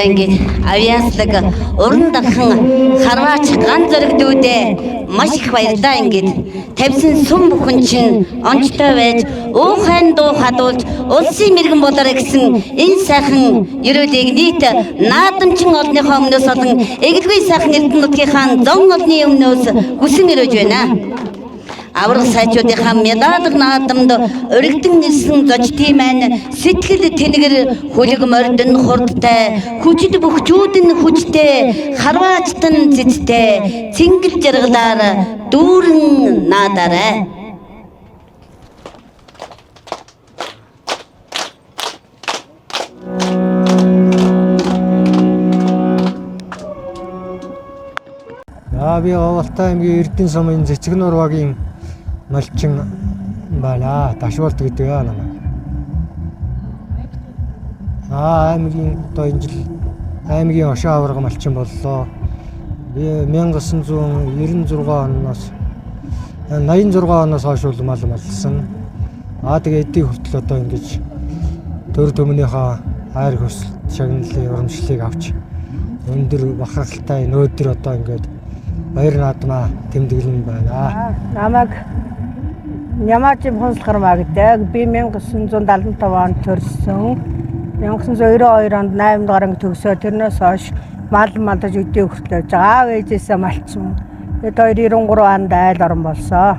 Ингээд авьяаслаг уран дархан харваач ган зэрэгдүүдээ маш их баярлаа. Ингээд тавьсан сүм бүхэн чинь онцтой байж уухайн дуу хадуулж улсын мэрэгэн болоорой гэсэн энэ сайхан ерөөдийг нийт наадамчин олныхоо өмнөөс болон эгэлгүй сайхан эрдэнэ нутгийнхаа зон олны өмнөөс хүсэн өрөөж байна. Аврал сайжуудынхаа медаль наадамд өргөдөн нэлсэн зочдын маань сэтгэл тэнэгэр хүлэг мордон хурдтай хүчит бөхчүүдэн хүчтэй харваачтан цэцтэй цэнгэл жаргалаар дүүрэн наадарай. Би Говьалтай аймгийн Эрдэнэ сумын Цэцгнуур багийн малчин байна. Дашуулт гэдэг намайг. Аймгийн одоо энэ жил аймгийн хошоо аварга малчин боллоо. Би 1996 оноос 86 оноос хойш мал малсан. Тэгээ эдийн хүртэл одоо ингэж төр төмнийхөө хайр хүсэл шагналын урамшлыг авч өндөр бахархалтай нөөдөр одоо ингээд баяр наадмаа тэмдэглэн байна. Намайг Нямаажим Хонслохормаа гэдэг. Би 1975 онд төрсөн. 1992 онд 8 дугаар анги төгсөө. Тэрнээс хойш мал малдаж өдөө хүртэл явж байгаа. Аав ээжээсээ малцсан. Тэгээд 293 онд айл орон болсон.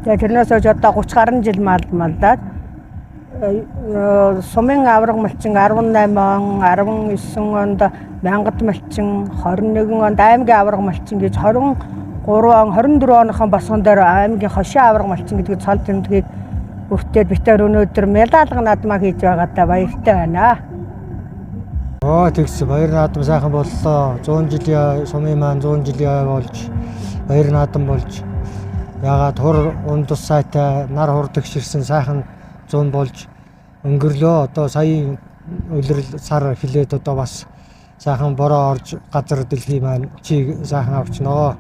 Тэгээд тэрнээс хойш одоо 30 гаруй жил малдаад сумын аварга малчин 18 он, 19 онд мянгад малчин, 21 онд аймгийн аварга малчин гэж 23 он, 24 оныхон босгон дээр аймгийн хошоо аварга малчин гэдэг цол тэмдгийг өвтөд битээр өнөөдөр медалга наадмаа хийж байгаадаа баяртай байна. Тэгс баяр наадам сайхан боллоо. 100 жилийн сумын маань 100 жилийн болж баяр наадам болж ягаад хур ундус сайтай нар хурдгширсэн сайхан 100 болж өнгөрлөө. Одоо сая улирал сар хилээд одоо бас сайхан бороо орж газар дэлхий маань чиг сайхан авчноо.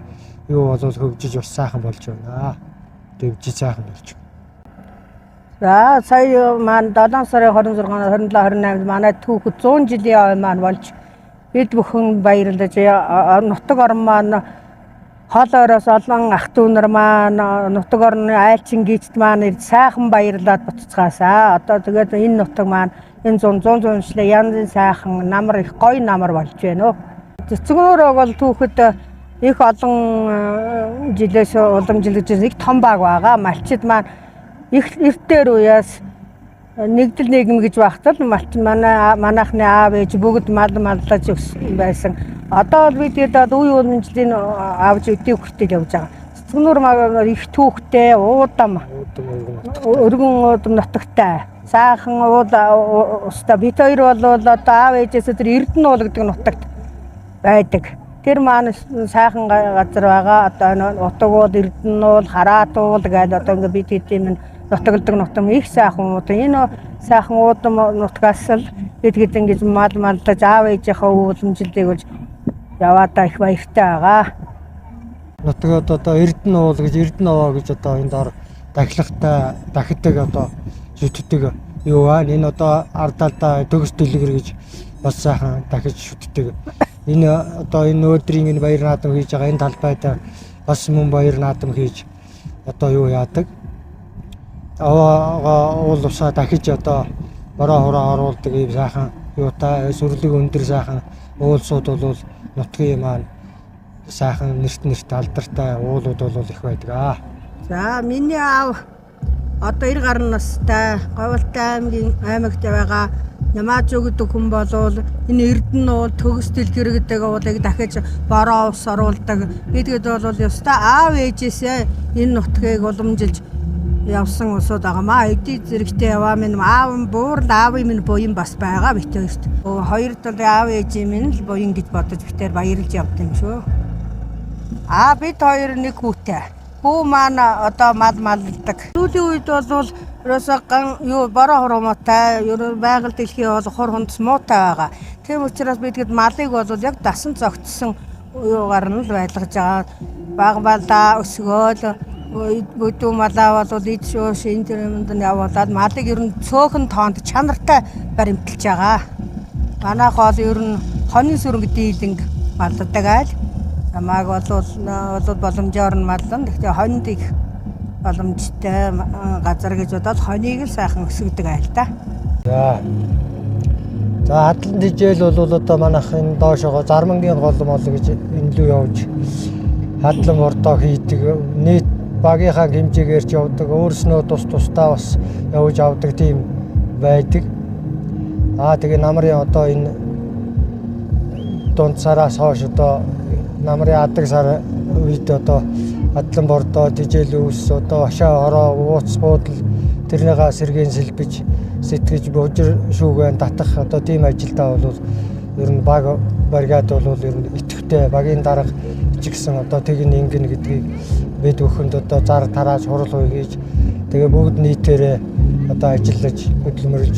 Юу бол хөгжиж бас сайхан болж байна. Дэвжиж сайхан болж. За сая маань 7 сарын 26, 27, 28-нд манай түүхэд 100 жилийн ой маань болж бид бүхэн баярлаж нутаг орн маань хол ороос олон ах дүү нар маань нутаг орны айлчин гීцт маань ирж сайхан баярлаад буццгаасаа. Одоо тэгээд энэ нутаг маань энэ 100 жилийн янзын сайхан намар их гоё намар болж байна. Цэцгнүүр бол түүхэд их олон жилээс уламжилж их том баг байгаа. Малчид маань их эртээр үеэс нэгдэл нийгэм гэж багтал малчин манайхны аав ээж бүгд маллаж байсан. Одоо бол бид үе уламжлалын авж өдөө хүртэл явж байгаа. Цэцгнүүр маань их түүхтэй, уудам, өргөн уудам нутагтай. Сайхан ууста бид хоёр бол одоо аав ээжээс тэр Эрдэнэ уул гэдэг нутагт байдаг. Тэр маань сайхан газар байгаа. Одоо утаг уул, Эрдэнэ уул, Хараат уул гэдэг одоо ингээд бид хэдийн нутагладаг нутам их сайхан уудам. Энэ сайхан уудам нутгаас л бид ингэж маллаж аав ээжийнхээ уламжлалыг болж яваадаа их баяртай байгаа. Нутагад одоо Эрдэнэ уул гэж Эрдэнэ овоо гэж одоо энэ дор дахилгатай дахидаг одоо шүтдэг юу байна. Энэ одоо ардалдаа төгс дэлгэр гэж бас сайхан дахиж шүтдэг. Энэ одоо энэ өдрийн энэ баяр наадам хийж байгаа энэ талбайд бас мөн баяр наадам хийж одоо юу яадаг. Уул усаа дахиж одоо бороо хороо оруулдаг ийм сайхан юутай сүрлэг өндөр сайхан уулсууд бол нутгийн маань сайхан нэрт алдартай уулууд бол их байдаг. За миний аав одоо 90 гаруй настай Говьалтай аймгийн аймагт байгаа Нямаажуу гэдэг хүн болвол энэ Эрдэнэ уул төгс дэлгэр гэдэг уулыг дахиж бороо ус оруулдаг. Бидгээд бол ёстой аав ээжээсээ энэ нутгийг уламжилж явсан усуд байгаамаа. Эдийн зэрэгтэй яваа минь аав нь буур аавын минь буян бас байгаа бит хоёрт. Хоёр талын аав ээжийн минь л буян гэж бодож битээр баярлж явд юм шүү. Бид хоёр нэг хүүтэй. Хүү маань одоо малладаг. Сүүлийн үед бол ерөөсөө бороо хурмаатай, байгаль дэлхий бол хур хундс муутай байгаа. Тийм учраас бидгээд малыг бол яг дасан зогтсон юугаар нь л байлгаж байгаа. Багбалаа өсгөөл бүдүү малаа бол ид шууш энэ төрөмд нь явуулаад малыг ер нь цөөхөн тоонд чанартай баримталж байгаа. Манайх бол ер нь хоньны сүрэнг дийлэнг малладаг айл. Намайг бол боломжоор нь маллан. Гэхдээ хонд их боломжтой газар гэж бодоод хоньыг л сайхан өсгөдөг айл та. За хадлан дижэл бол одоо манайх энэ доошогоо Зармангийн гол мол гэж энэ лүү явж хадлан ордоо хийдэг. Нийт багийнхаа хэмжээгээр ч явдаг. Өөрснөө тусдаа бас явж авдаг тийм байдаг. Тэгээ намрын одоо энэ дунд сараас хойш одоо намрын адаг сар үед одоо хадлан бордоо дижэл өвс одоо хашаа ороо ууц буудал тэрнийгээ сэргээн сэлбэж сэтгэж божир шүүгэн татах одоо тийм ажилдаа бол ер нь баг бригад бол ер нь идэвхтэй багийн дарга ч гэсэн одоо тэг ингэн гэдгийг бид бүхэнд одоо зар тарааж хурал хуй хийж тэгээ бүгд нийтээрээ одоо ажиллаж хөдөлмөрлж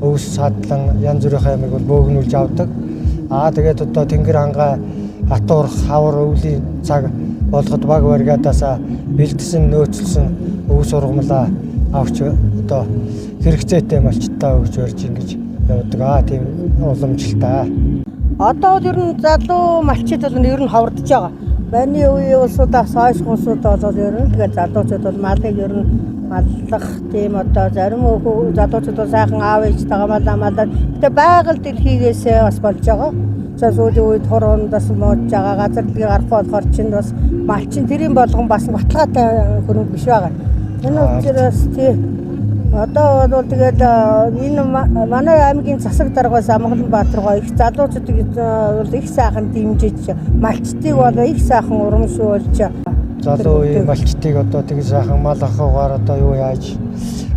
өвс садлан янз бүрийн аймаг бол бөөгнүүлж авдаг. Тэгээд одоо тэнгэр хангаа хатуур хавар өвлийн цаг болгоод баг баргадаасаа бэлдсэн нөөцлсөн өвс ургамлаа авч одоо хэрэгцээтэй малчтаа өгч барьж ингэж явдаг. Тийм уламжлалтай. Одоо бол ер нь залуу малчид бол ер нь ховордож байгаа. Манай үеийн улсуудаас хойш улсууд бол ер нь тэгээд залуучууд бол малыг ер нь маллах тийм одоо зарим залуучууд бол сайхан аав ээжтэйгээ малаа. Тэгээд байгаль дэлхийгээс бас болж байгаа. За сүүлийн үед хорондоос мууж байгаа газар дэлхий гарах болохоор чинь бас малчин тэрийн болгон бас баталгаатай хөрөнгө биш байгаа. Энэ учраас тийм одоо бол тэгээд энэ манай аймгийн засаг даргаас Амгаланбаатар гоё их залуучуудыг бол их сайхан дэмжиж малчтыг бол их сайхан урамшуулж залуу үеийн малчтыг одоо тэг сайхан мал ахугаар одоо юу яаж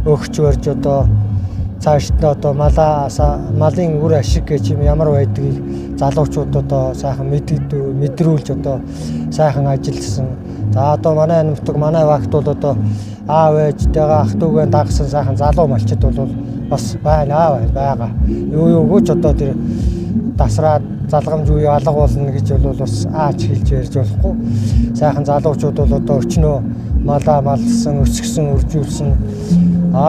өгч барьж одоо цаашд нь одоо малын үр ашиг гэж юм ямар байдгийг залуучууд одоо сайхан мэдрүүлж одоо сайхан ажилласан. За одоо манай нутаг манай багт бол одоо аав ээжтэйгээ ах дүүгээ дагсан сайхан залуу малчид бол бас байгаа. Юу өгөөч одоо тэр дасраад залгамж үе алга болно гэж бол бас аач хэлж ярьж болохгүй. Сайхан залуучууд бол одоо өчнөө малаа малсан, өсгсөн, үржүүлсэн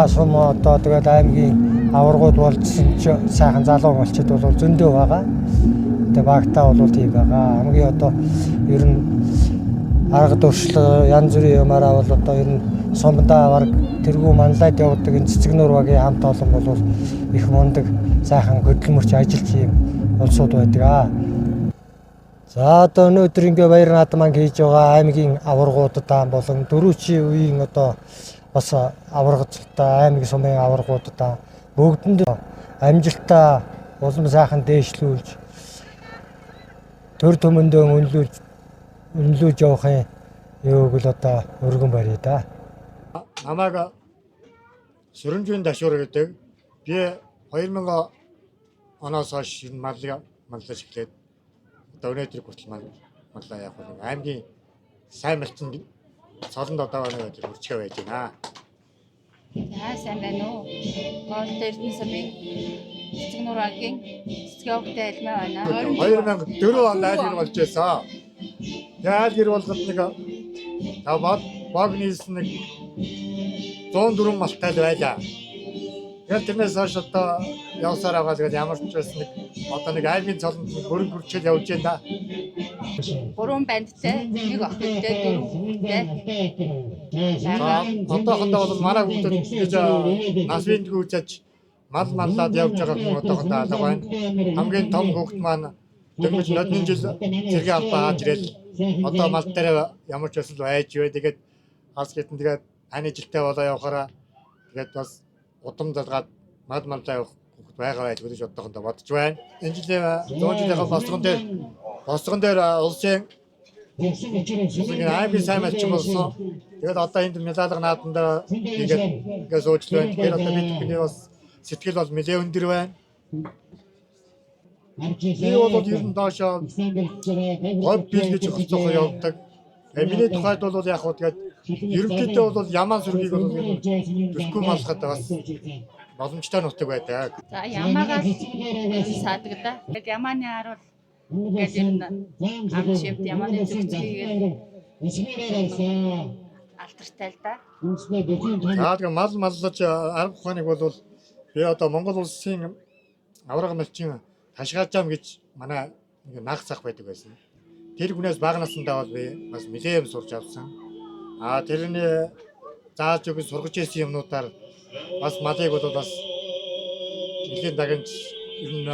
сум одоо тэгээд аймгийн аваргууд болжсэн ч сайхан залуу малчид бол зөндөө байгаа. Тэгээд багтаа бол тийм байгаа. Хамгийн одоо ер нь арга туршлага янз бүрийн юмараа бол одоо ер нь сумдаа бараг тэргүү манлайд явдаг энэ цэцэгнөр багийн хамт олон бол их мундаг сайхан хөдөлмөрч ажиллаж юм улсууд байдаг. За одоо өнөөдөр ингээ баяр наадман хийж байгаа аймгийн аваргуудаа болон дөрвөчийн үеийн одоо бас аваргачлалтай аймгийн сумын аваргуудаа бүгдэнд амжилттай улам сайхан дээшлүүлж төр төмөндөө үнэлүүлж явахын юуг л одоо өргөн барья да. Намайг Сүрэмжийн Дашуур гэдэг. Би 2000 оноос хойш маллаж эхлээд одоо өнөөдөр хүртэл маллаа явах нэг аймгийн сайн малчин цолонд одоо нэг хүрчгээ байж байна. Сайн байна уу? Гол Эрдэнэ сумын цэцэгнөр багийн цэцгээ өвгтэй айлмаа байна. 2004 онд айлгэр болж байсан. Тэгээд айлгэр болгоод нэг баг нийлсэн нэг 104 малтай л байлаа. Яг тэрнээс хойш одоо явсаар байгаа л ямар ч байсан нэг одоо нэг аймгийн цолонд бүрэн хүрчээл явж байна да. 3 бандтай, 1 охинтой, 4 хүүхэдтэй. Одоохондоо бол манай хүүхдүүд гэж нас бийдгүй үзэж маллаад явж байгаа хүн одоохондоо алга байна. Хамгийн том хүүхд маань дөнгөж нодны жил зэрэг албаа хааж ирэл одоо мал дээр ямар ч өсөл байж вэ. Тэгээд хас гэтэн тэгээд аны жилтэй болоо явахаараа тэгээд бас удам залгаад маллаа явах хүүхд байгаа байж гэж одоохондоо бодож байна. Энэ жилийн 100 жилийн босгон дээр улсын аймгийн сайн малчин болсон. Тэгээд одоо энд медалга нааданда ингээд сууж байна. Тэгэхээр одоо бид бүхний бас сэтгэл бол нэлээд өндөр байна. Би бол ер нь доошоо гол билгэж өгөх явдаг. Миний тухайд бол яг хөө тэгээд ерөнхийдөө бол ямаа сүргийг бол төсгүй малхад бас боломжтой нутаг байдаг. За ямаагаас саадаг да. Тэгээд ямааны харуул ингээд ер нь ам шивд ямааны зүгцгээд алдартай л да. Тэгээд маллаж арга ухааныг бол би одоо Монгол улсын авраг малчин ташгаажаам гэж манай нэг наг зах байдаг байсан. Тэр хүнээс бага насндаа бол би бас нэлээд сурч авсан. Тэрний зааж өгсөн сургаж ирсэн юмнуудаар бас малыг бол бас нэлээд дагнж ер нь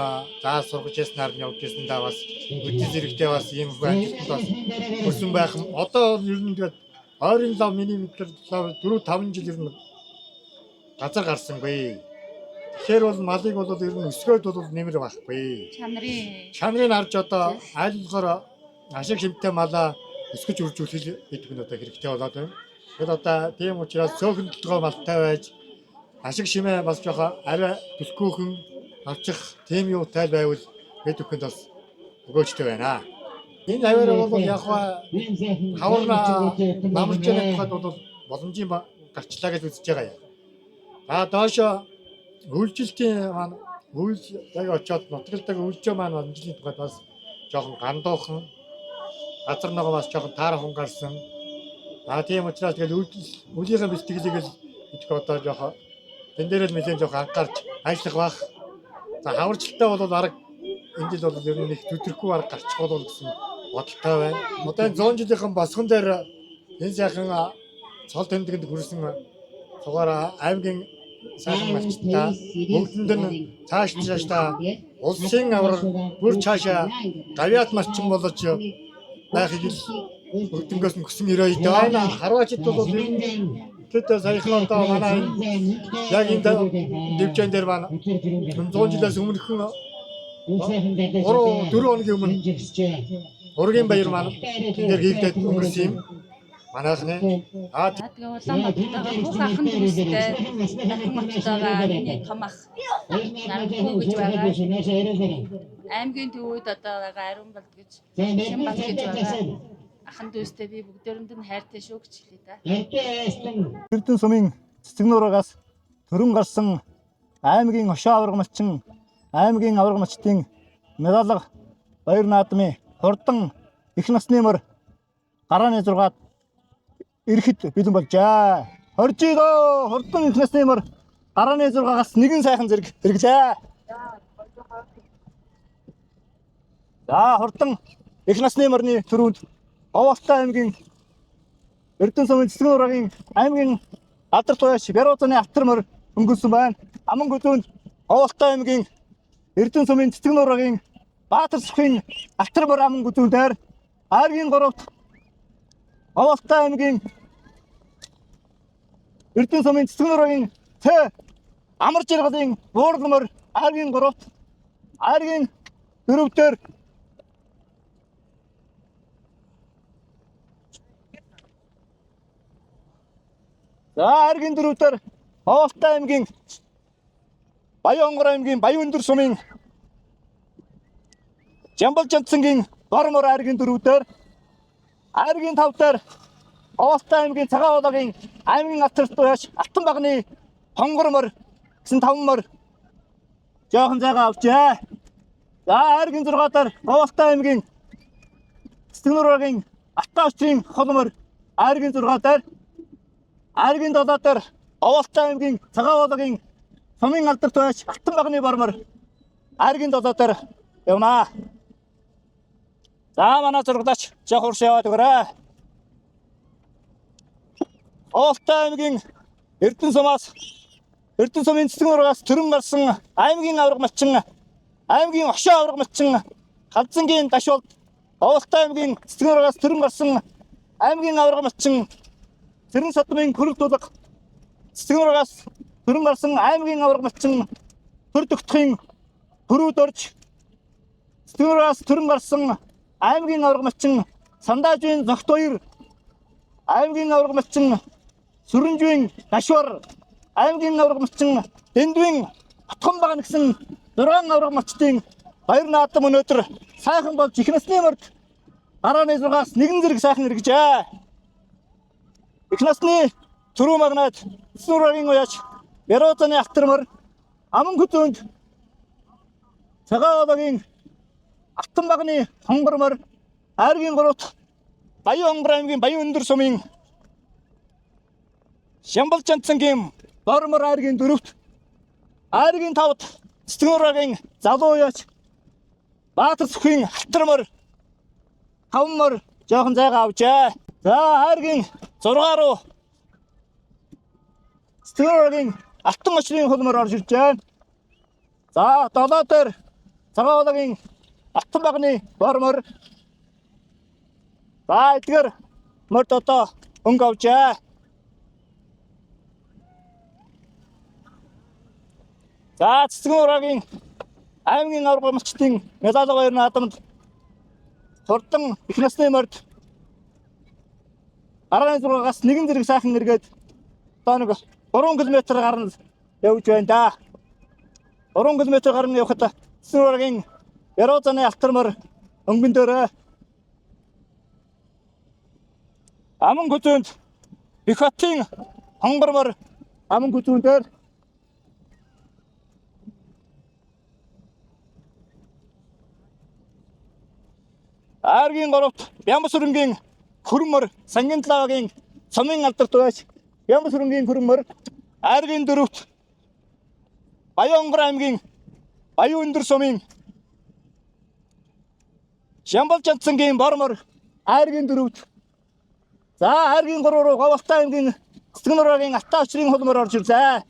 зааж сургаж ирснээр нь явж ирсэндээ бас үдис зэрэгтэй бас ийм ажилтнууд бас хүрсэн байх. Одоо ер нь тэгээд ойрын лав миний мэдлэл 4-5 жил ер нь газар гарсангүй. Тэгэхээр бол малыг бол ер нь өсгөөд бол нэмэр байхгүй. Чанарыг харж одоо айлгоор ашиг хэмтэй малаа өсгөж үржүүлэх гэдэг нь одоо хэрэгтэй болоод байна. Тэгэхээр одоо тийм учраас цөөхөн төлгөө малтай байж ашиг шимээ бас жоохон арай төлхөөхөн авчих тийм юутай байвал бид бүхэнд бас өгөөжтэй байна. Энэ аваараа бол яг хавар намарч байгаа тухайд бол боломжийн гарчлаа гэж үзэж байгаа юм. За доошо үйлчлэлтийн маань үйл яг очиод нутагтайг үйлчөө маань амжилтын тухайд бас жоохон гандуухан газар нөгөө бас жоохон таархан гарсан. Тийм учраас тэгэл үлийнхээ бэлтгэлийг л идэх одоо жоохон тэн дээр л нэлээд жоохон анхаарч ажиллах бах. За хаварчлалтай бол арга энэ жил бол ер нь их төдөрхгүй арга гарчих болов гэсэн бодолтой байна. Одоо энэ 100 жилийнхэн босгон дээр энэ сайхан цол тэмдэгэнд хүрсэн цугаар аймгийн сайхан малчтаа бүгдэнд нь цаашдаа улсын аврал бүр цаашаа гавьяат малчин болж байхыг л бүгднгээс нь хүсэн өрөө идэ. Харвачд бол тэд саяхан одоо манай яг энэ дэвчэн дээр байна. 100 жилээс өмнөхөн 4 хоногийн өмнө ургийн баяр маань дээр хийгдээд өнгөрсөн юм. Манайхны тэгээ Улаанбаатартайгаа бүх ахын дүүстэй ахын мочтойгоо миний том ах Нархуу гэж байгаа. Аймгийн төвүүд одоо байгаа Ариун балд гэж Шимбат гэж байгаа. Ахын дүүстэй би бүгдээрэнд нь хайртай шүү гэж хэлээ да. Эрдэнэ сумын цэцэг нураагаас төрөн гарсан аймгийн хошоо аварга малчин аймгийн аварга малчтын медалга баяр наадмын хурдан их насны мөр гарааны 6-ад ирэхэд бэлэн болжээ. Хоржидоо хурдан их насны мөр гарааны 6-аас нэгэн сайхан зэрэг хэрэглээ. За хурдан их насны мөрний төрөнд Оволтой аймгийн Эрдэнэ сумын цэцэг нураагийн аймгийн алдар туяач Бярууцаны алтар мөр өнгөрсөн байна. Аман гүдүүнд Оволтой аймгийн Эрдэнэ сумын цэцэг нураагийн Баатар сүхийн алтар мөр аман гүдүүндээр аймгийн 3-т Оволтой аймгийн Эрдэнэ сумын цэцэг нураагийн Ц амар жаргалын буурал мөр аймгийн 3-т аймгийн 4-т за аймгийн 4-т Оволтой аймгийн Баянгор аймгийн Баянөндөр сумын Жамбал Жамцангийн Гормор аймгийн 4-т аймгийн 5-т Оволтой аймгийн Цагаан Улаагийн аймгийн алтарт туяач Алтан багны Хонгормор гэсэн 5 мөр жоохон зайгаа авчээ. За аймгийн 6-т Оволтой аймгийн Цэцэг нураагийн Алтан очрын холмор аймгийн 6-т аймгийн 7-т Оволтой аймгийн Цагаан Улаагийн сумын алдарт туяач Алтан багны Бормор аймгийн 7-т явна. За манай зургаач жоох урш яваад өгөөрэй. Оволтой аймгийн Эрдэнэ сумаас Эрдэнэ сумын цэцэг нураагаас төрөн гарсан аймгийн аварга малчин аймгийн хошоо аварга малчин Халзангийн Дашвалд Оволтой аймгийн цэцэг нураагаас төрөн гарсан аймгийн аварга малчин Цэрэн Содмын Хөрөг тулга цэцэг нураагаас төрөн гарсан аймгийн аварга малчин Хөр дөгтхийн Хөрүүд орж цэцэг нураагаас төрөн гарсан аймгийн аварга малчин Сандаажийн Зогт баяр аймгийн аварга малчин Сүрэнжвийн Дашвар аймгийн аварга малчин Дэндвийн Отхон баг гэсэн 6 аварга малчтын баяр наадам өнөөдөр сайхан болж их насны мөрд гарааны 6-аас нэгэн зэрэг сайхан эргэжээ. Их насны түрүү магнат Цэцнураагийн уяач Бярууцаны алтар мөр аман гүтүнд Цагаан Улаагийн Алтан багны Хонгормор аймгийн 3-т Баянгор аймгийн Баянөндөр сумын Жамбал Жамцангийн Гормор аймгийн 4-т аймгийн 5-т Цэцэг нураагийн залуу уяач Баатар сүхийн алтар мөр 5 мөр жоохон зайгаа авчээ. За аймгийн 6 руу Цэцэг нураагийн Алтан очрын холмор орж ирж байна. За 7-т Цагаан Улаагийн Алтан багны Бормор за эдгээр мөрд одоо өнгө авчээ. За Цэцэг нураагийн аймгийн аварга малчтын медалга баяр наадамд хурдан их насны морд гарааны 6-аас нэгэн зэрэг сайхан эргээд одоо нэг 3 км гарна явж байна да. 3 км гарна явхад Цэцэг нураагийн Бярууцаны алтар мөр өнгөн дээрээ Аман хүзүүнд их хотын хонгормор аман хүзүүн дээр Айргийн 3-т Бямбасүрэнгийн хөрмөр Сангинтлаагийн цомын алдарт байж Бямбасүрэнгийн хөрмөр Айргийн 4-т Баянгор аймгийн Баян өндөр сумын Шамбалжанцангийн бормор Айргийн 4-т за Айргийн 3 руу Говьалтай аймгийн Цэцгэнураагийн Ата очрын холмор орж ирлээ.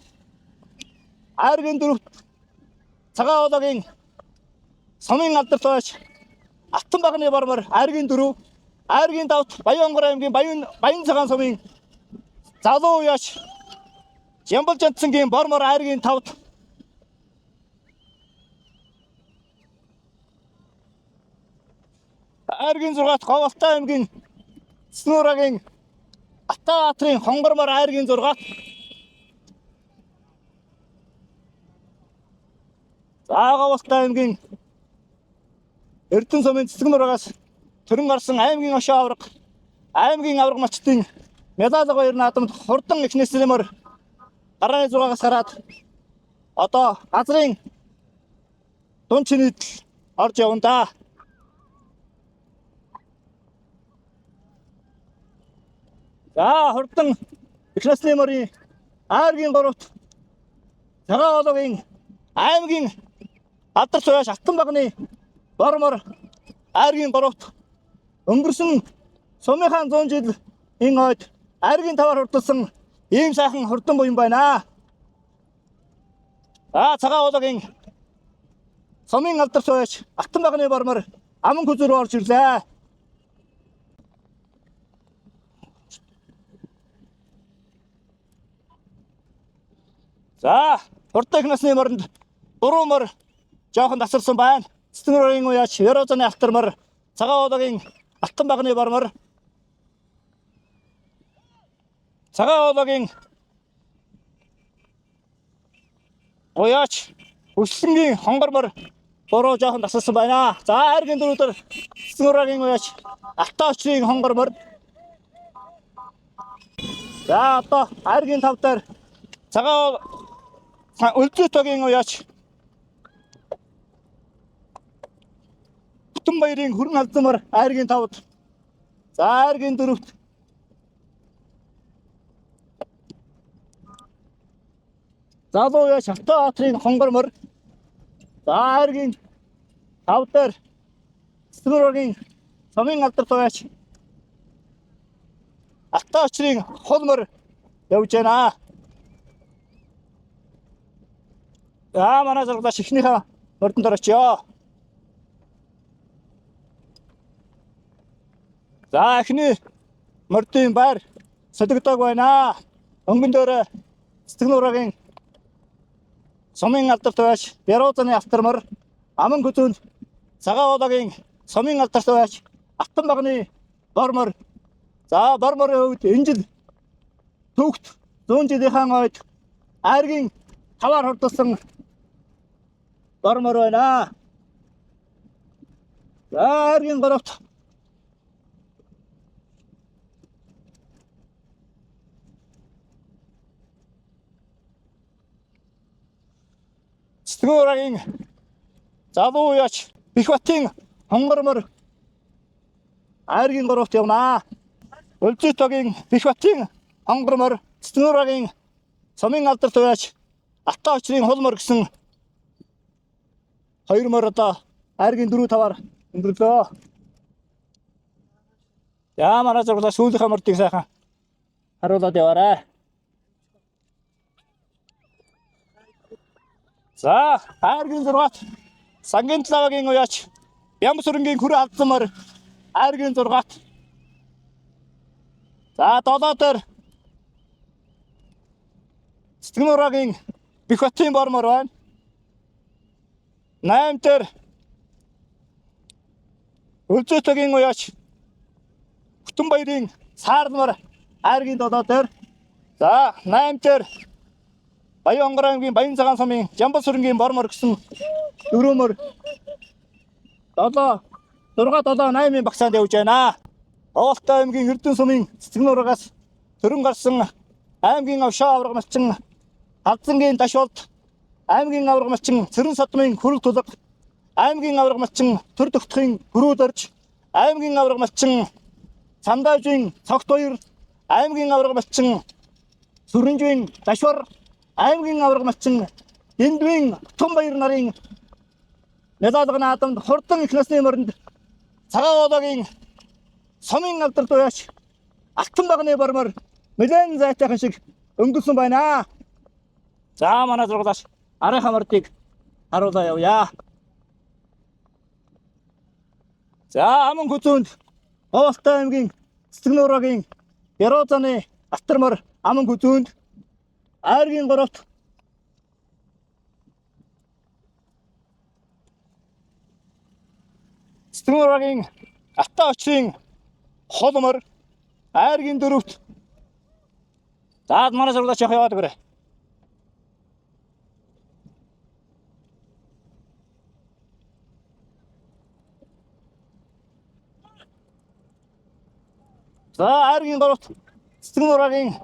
Айргийн 4-т Цагаан одоогийн сумын алдарт байж Алтан багны бормор Айргийн 4, Айргийн 5-т Баянгор аймгийн Баян цагаан сумын залуу яач Шамбалжанцангийн бормор Айргийн 5-т Айргийн 6-т Говьалтай аймгийн Цэцгэнураагийн Ата атрын хонгормор Айргийн 6-т Говьалтай аймгийн Эрдэнэ сумын Цэцгэнураагаас төрөн гарсан аймгийн ошоо авраг аймгийн авраг малчдын медаль баяр наадамд хурдан их нэслэмээр гарааны 6-аас гараад одоо газрын дунд чинэдэл орж явна да. За хурдан их нэслэмээрийн Айргийн 3-т Цагаан одоогийн аймгийн алдарт суяаш Алтан багны бормор Айргийн 3-т өнгөрсөн сумынхаа 100 жилийн ойд Айргийн 5-аар хурдсан ийм сайхан хурдан буян байна. Цагаан одоогийн сумын алдарт суяаш Алтан багны бормор аман хүзүү рүү орж ирлээ. За хурдан их насны морнд 3 мор жоохон тасарсан байна. Цэцгэнураагийн уяач Верозаны алтармар Цагаан одоогийн Алтан багны бормор Цагаан одоогийн уяач Өслөнгийн хонгормор бороо жоохон тасарсан байна. За Айргийн 4-дөр Цэцгэнураагийн уяач Ата очрын хонгормор за одоо Айргийн 5-даар Цагаан Өлзөөтөгийн уяач Бүтэн баярын хөрөн алзамар Айргийн 5-д за Айргийн 4-т залуу яач Ата атрын хонгормор за Айргийн 5-даар Цэцгэнураагийн сумын алдарт уяач Ата очрын холмор явж байна. За манай зэрэгдэж ихнийхээ мордонд орчихё. За ихний мордын байр солигдог байна. Өнгөн дээр Цэцгэнураагийн сумын алдарт байж Верозаны алтармар аман хүзүүнд Цагаан одоогийн сумын алдарт байж Алтан багны бормор за борморын хувьд энэ жил төвхт 100 жилийн ойд Айргийн 5-аар хурдсан бормор байна. За Айргийн 3-т Цэцгэнураагийн залуу яач Бихбатын хонгормор Айргийн 3-т явна. Өлзөөтөгийн Бихбатын хонгормор Цэцгэнураагийн сумын алдарт байж Ата очрын холмор гэсэн 2 мөр одоо Айргийн 4-5-аар өнгөрлөө. За манай зэрэгдээ сүүлийнхээ мордыг сайхан харуулад яваарай. За Айргийн 6-т Сангинтлаагийн уяач Бямбасүрэнгийн хөрөн алзамар Айргийн 6-т за 7-доор Цэцгэнураагийн Бихбатын бормор байна. 8-доор Өлзөөтөгийн уяач Бүтэн баярын Саарнмар Айргийн 7-доор за 8-доор Баянгор аймгийн Баян цагаан сумын Жамбалсүрэнгийн бормор гэсэн 4 мөр 7 6 7 8-ын багцаанд явж байна. Оволтой аймгийн Эрдэнэ сумын цэцэг нуурагаас төрөн гарсан аймгийн авшаа авраг малчин Халзангийн Дашволд, аймгийн авраг малчин Цэрэн Содмын Хүрэг Тулга, аймгийн авраг малчин Төр Дөгтхийн Гөрүүд Орж, аймгийн авраг малчин Цандаажийн Цогт Баяр, аймгийн авраг малчин Сүрэнжийн Дашвар, аймгийн авраг малчин Дэндвийн Тунбаяр нарын медалга наадамд хурдан их насны мөрөнд цагаан одоогийн Сомын алдар дуяач Алтан багны бармаар нэлээд зайтайхан шиг өнгөрсөн байна. За манай зурглаач арын хамардыг харуулаа явъя. За аман хүзүүнд Оволтой аймгийн цэцэг нуураагийн Ярозаны алтармар аман хүзүүнд айргийн горовт цэцэг нуураагийн Ата очрын холмор айргийн дөрөвт. За манай зурглаач яваад өгөөрэй. За айргийн горовт цэцэг нуураагийн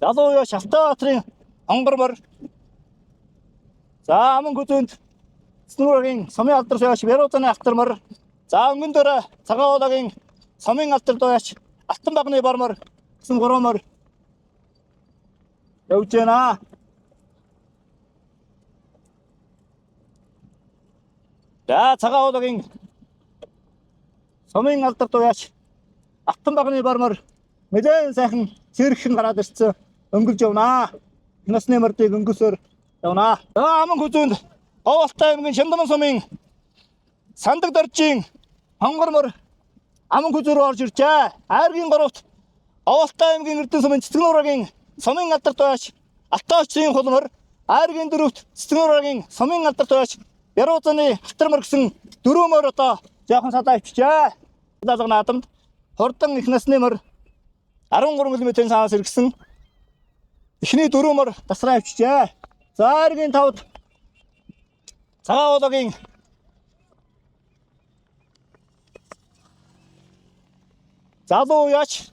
залуу яа Шалтаабаатарын онгормор. За аман хүзүүнд цэцэг нуураагийн Сомын алдар дуяач Ярозаны алтармар. За өнгөн дээр цагаан одоогийн Сомын алдар дуяач Алтан багны бармар гэсэн гуромор явж байна. За цагаан одоогийн Сомын алдар дуяач Алтан багны бармар нэлээд сайхан цэрэгхэн гараад ирсэн өнгөрж явнаа. Насны мөрдийг өнгөсөөр явнаа. За аман хүзүүнд Оволтой аймгийн Шандаман сумын Сандаг доржийн хонгормор аман хүзүүрөө орж иржээ. Айргийн горовт Оволтой аймгийн Эрдэнэ сумын цэцэг нуураагийн Сомын алдар дуяач Ата очрын холмор, айргийн дөрөвт цэцэг нуураагийн Сомын алдар дуяач Ярозаны алтармар гэсэн дөрвөмөр одоо жоохон садаа ичжээ. Даалга наадамд хурдан их насны мөр 13 км-ийн цаанаас иргсэн эхний дөрвөмөр тасраа ичжээ. За айргийн тавд цагаан одоогийн залуу яач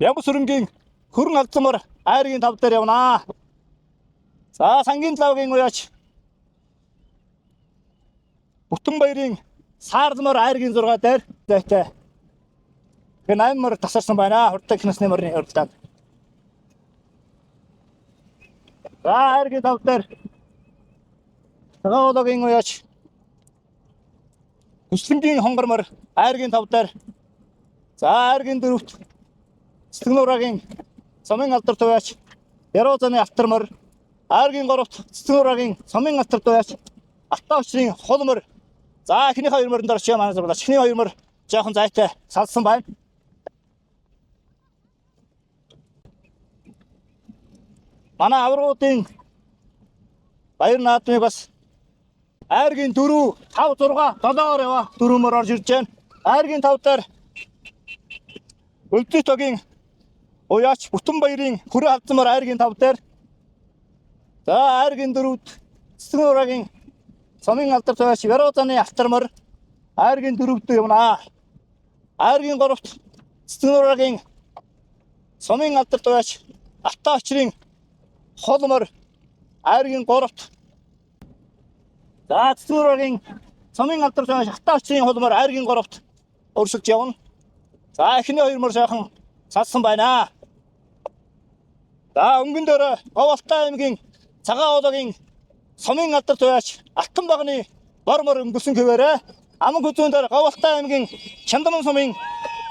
Ямбас өрөнгийн хөрөн алзамар айргийн тав дээр явнаа. За сангийн лавгийн уяач Бүтэн баярын саардмар айргийн 6 дээр зайтай. Гэ 8 мөр тасарсан байна. Хурдан их насны мөрний уралдаанд. За айргийн тав дээр цагаан одоогийн уяач Хүслэнгийн хонгормор айргийн тав дээр. За айргийн дөрөвт цэцэг нуураагийн Сомын алдар дуяач Ярозаны алтармар, айргийн горовт цэцэг нуураагийн Сомын алдар дуяач Ата очрын холмор. За эхний хоёр мөрөнд орчих манай зурглаач. Эхний хоёр мөр жоохон зайтай салсан байна. Манай аврагуудын баяр наадмыг бас айргийн 4, 5, 6, 7-оор яваа дөрвөмөр орж ирж байна. Айргийн 5 дээр Өлдөтөгийн уяач Бүтэн баярын хүрээ хавцмаар айргийн 5 дээр. За айргийн 4-д цэцэг нуураагийн Сомын алдар дуяач Ярозаны алтармар айргийн 4-д явнаа. Айргийн 3-т цэцэг нуураагийн Сомын алдар дуяач Ата очрын холмор айргийн 3-т. За цэцэг нуураагийн Сомын алдар дуяач Ата очрын холмор айргийн 3-т өрсөлж явна. За эхний хоёр мөр сайхан салсан байна. За өнгөн дээр Оволтой аймгийн цагаан одоогийн Сомын алдар дуяач Алтан багны бормор өнгөрсөн хэвээрээ аман хүзүүн дээр Оволтой аймгийн Шандаман сумын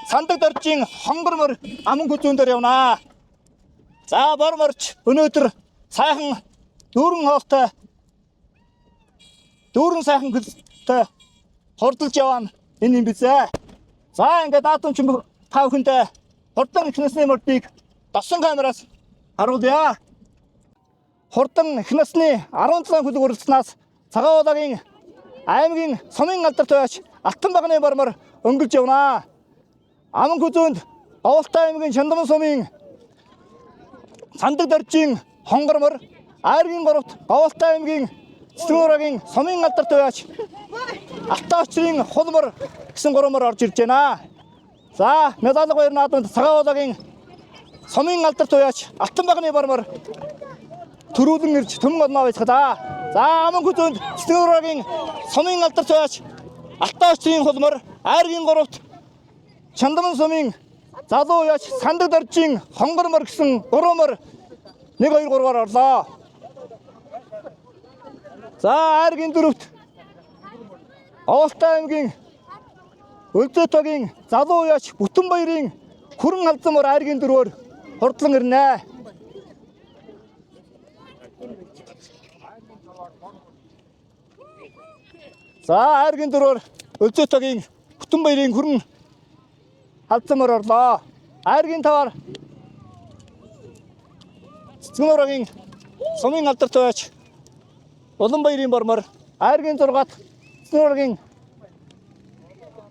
Сандаг доржийн хонгормор аман хүзүүн дээр явнаа. За борморч өнөөдөр сайхан дүүрэн хоолтой дүүрэн сайхан хөлтэй хурдалж явна энэ юм бизээ. За ингээд наадам ч та бүхэндээ хурдан их насны мөрдийг досон камераас харуулъя. Хурдан их насны 17 хүлэг уралдаснаас цагаан одоогийн аймгийн Сомын алдар дуяач Алтан багны бормор өнгөрж явнаа. Аман хүзүүнд Оволтой аймгийн Шандаман сумын Сандаг доржийн хонгормор, айргийн 3-т Оволтой аймгийн Цэцгнурагийн Сумын алдарт уяач Алтай очрын хулмар гэсэн гурамаар орж ирж байна. За, медаль баяр наадманд Цагаан Улаагийн Сумын алдарт уяач Алтанбагны бармаар төрүүлэн ирж төмөн олноо байцгаалаа. За, аман хүзүүнд Цэцгнурагийн Сумын алдарт уяач Алтай очрын хулмар Айргийн 3-т Чандаман сумын залуу уяач Сандаг доржийн Хонгормор гэсэн гурамаар 1-2-3-аар орлоо. За, Айргийн 4-т Оволтой аймгийн Өлзөөтөгийн залуу уяач Бүтэнбаярын Хүрэн халзамар Айргийн 4-оор хурдлан ирнэ. За, Айргийн 4-оор Өлзөөтөгийн Бүтэнбаярын Хүрэн халзамар орлоо. Айргийн 5-аар Цэцгнурагийн Сумын алдарт уяач Уланбаярын бармаар Айргийн 6-т Цэцгнурагийн